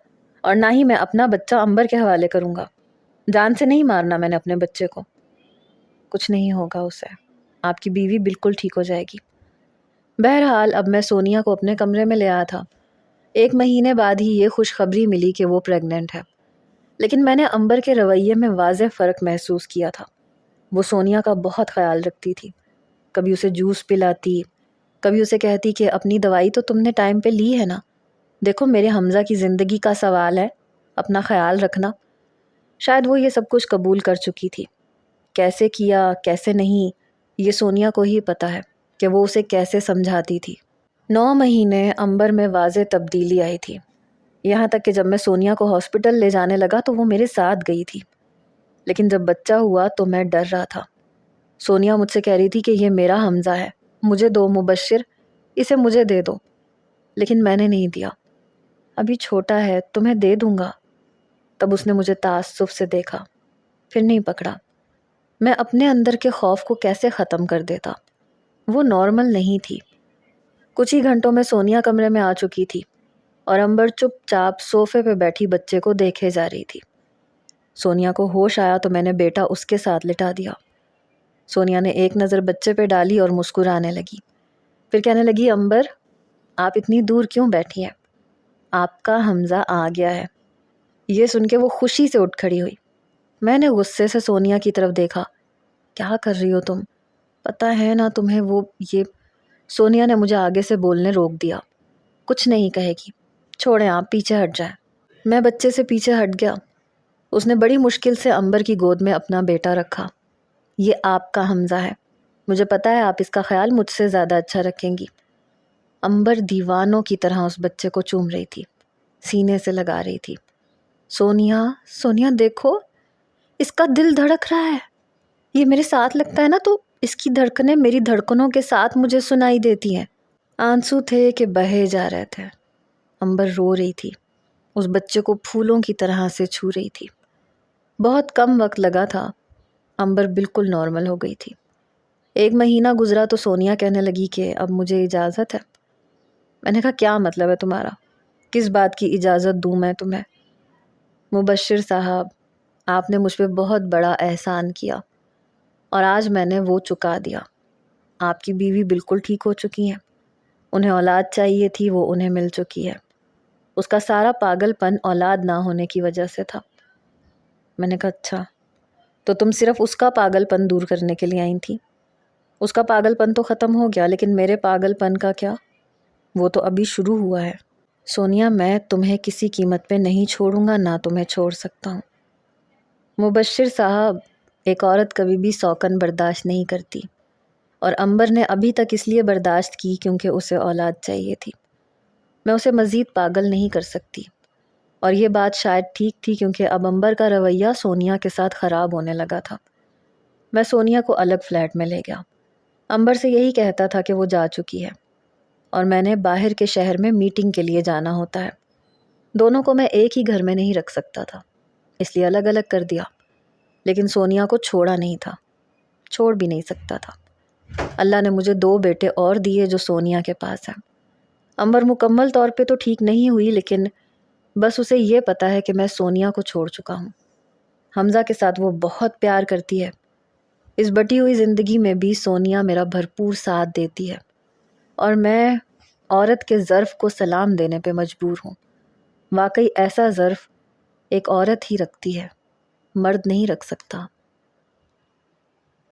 اور نہ ہی میں اپنا بچہ امبر کے حوالے کروں گا۔ جان سے نہیں مارنا میں نے اپنے بچے کو۔ کچھ نہیں ہوگا اسے، آپ کی بیوی بالکل ٹھیک ہو جائے گی۔ بہرحال اب میں سونیا کو اپنے کمرے میں لے آیا تھا۔ 1 مہینے بعد ہی یہ خوشخبری ملی کہ وہ پریگننٹ ہے، لیکن میں نے امبر کے رویے میں واضح فرق محسوس کیا تھا۔ وہ سونیا کا بہت خیال رکھتی تھی، کبھی اسے جوس پلاتی، کبھی اسے کہتی کہ اپنی دوائی تو تم نے ٹائم پہ لی ہے نا، دیکھو میرے حمزہ کی زندگی کا سوال ہے، اپنا خیال رکھنا۔ شاید وہ یہ سب کچھ قبول کر چکی تھی۔ کیسے کیا، کیسے نہیں، یہ سونیا کو ہی پتہ ہے کہ وہ اسے کیسے سمجھاتی تھی۔ 9 مہینے امبر میں واضح تبدیلی آئی تھی، یہاں تک کہ جب میں سونیا کو ہاسپٹل لے جانے لگا تو وہ میرے ساتھ گئی تھی۔ لیکن جب بچہ ہوا تو میں ڈر رہا تھا۔ سونیا مجھ سے کہہ رہی تھی کہ یہ میرا حمزہ ہے، مجھے دو مبشر، اسے مجھے دے دو، لیکن میں نے نہیں دیا۔ ابھی چھوٹا ہے، تمہیں دے دوں گا۔ تب اس نے مجھے تعصب سے دیکھا، پھر نہیں پکڑا۔ میں اپنے اندر کے خوف کو کیسے ختم کر دیتا؟ وہ نارمل نہیں تھی۔ کچھ ہی گھنٹوں میں سونیا کمرے میں آ چکی تھی، اور امبر چپ چاپ صوفے پہ بیٹھی بچے کو دیکھے جا رہی تھی۔ سونیا کو ہوش آیا تو میں نے بیٹا اس کے ساتھ لٹا دیا۔ سونیا نے ایک نظر بچے پہ ڈالی اور مسکرانے لگی، پھر کہنے لگی، امبر آپ اتنی دور کیوں بیٹھی ہیں؟ آپ کا حمزہ آ گیا ہے۔ یہ سن کے وہ خوشی سے اٹھ کھڑی ہوئی۔ میں نے غصے سے سونیا کی طرف دیکھا۔ کیا کر رہی ہو تم؟ پتہ ہے نا تمہیں وہ یہ سونیا نے مجھے آگے سے بولنے روک دیا۔ کچھ نہیں کہے گی، چھوڑیں آپ پیچھے ہٹ جائیں۔ میں بچے سے پیچھے ہٹ گیا۔ اس نے بڑی مشکل سے امبر کی گود میں اپنا بیٹا رکھا۔ یہ آپ کا حمزہ ہے، مجھے پتہ ہے آپ اس کا خیال مجھ سے زیادہ اچھا رکھیں گی۔ امبر دیوانوں کی طرح اس بچے کو چوم رہی تھی، سینے سے لگا رہی تھی۔ سونیا، سونیا دیکھو، اس کا دل دھڑک رہا ہے۔ یہ میرے ساتھ لگتا ہے نا تو اس کی دھڑکنیں میری دھڑکنوں کے ساتھ مجھے سنائی دیتی ہیں۔ آنسو تھے کہ بہے جا رہے تھے۔ امبر رو رہی تھی، اس بچے کو پھولوں کی طرح سے چھو رہی تھی۔ بہت کم وقت لگا تھا، امبر بالکل نارمل ہو گئی تھی۔ 1 مہینہ گزرا تو سونیا کہنے لگی کہ اب مجھے اجازت ہے۔ میں نے کہا کیا مطلب ہے تمہارا؟ کس بات کی اجازت دوں میں تمہیں؟ مبشر صاحب، آپ نے مجھ پہ بہت بڑا احسان کیا، اور آج میں نے وہ چکا دیا۔ آپ کی بیوی بالکل ٹھیک ہو چکی ہیں، انہیں اولاد چاہیے تھی، وہ انہیں مل چکی ہے۔ اس کا سارا پاگل پن اولاد نہ ہونے کی وجہ سے تھا۔ میں نے کہا اچھا، تو تم صرف اس کا پاگل پن دور کرنے کے لیے آئی تھی؟ اس کا پاگل پن تو ختم ہو گیا، لیکن میرے پاگل پن کا کیا؟ وہ تو ابھی شروع ہوا ہے۔ سونیا، میں تمہیں کسی قیمت پہ نہیں چھوڑوں گا، نہ تمہیں چھوڑ سکتا ہوں۔ مبشر صاحب، ایک عورت کبھی بھی سوکن برداشت نہیں کرتی، اور عنبر نے ابھی تک اس لیے برداشت کی کیونکہ اسے اولاد چاہیے تھی۔ میں اسے مزید پاگل نہیں کر سکتی، اور یہ بات شاید ٹھیک تھی کیونکہ اب عنبر کا رویہ سونیا کے ساتھ خراب ہونے لگا تھا۔ میں سونیا کو الگ فلیٹ میں لے گیا۔ عنبر سے یہی کہتا تھا کہ وہ جا چکی ہے، اور میں نے باہر کے شہر میں میٹنگ کے لیے جانا ہوتا ہے۔ دونوں کو میں ایک ہی گھر میں نہیں رکھ سکتا تھا، اس لیے الگ الگ کر دیا، لیکن سونیا کو چھوڑا نہیں تھا، چھوڑ بھی نہیں سکتا تھا۔ اللہ نے مجھے 2 بیٹے اور دیے جو سونیا کے پاس ہیں۔ عنبر مکمل طور پہ تو ٹھیک نہیں ہوئی، لیکن بس اسے یہ پتا ہے کہ میں سونیا کو چھوڑ چکا ہوں۔ حمزہ کے ساتھ وہ بہت پیار کرتی ہے۔ اس بٹی ہوئی زندگی میں بھی سونیا میرا بھرپور ساتھ دیتی ہے، اور میں عورت کے ظرف کو سلام دینے پہ مجبور ہوں۔ واقعی ایسا ظرف ایک عورت ہی رکھتی ہے، مرد نہیں رکھ سکتا۔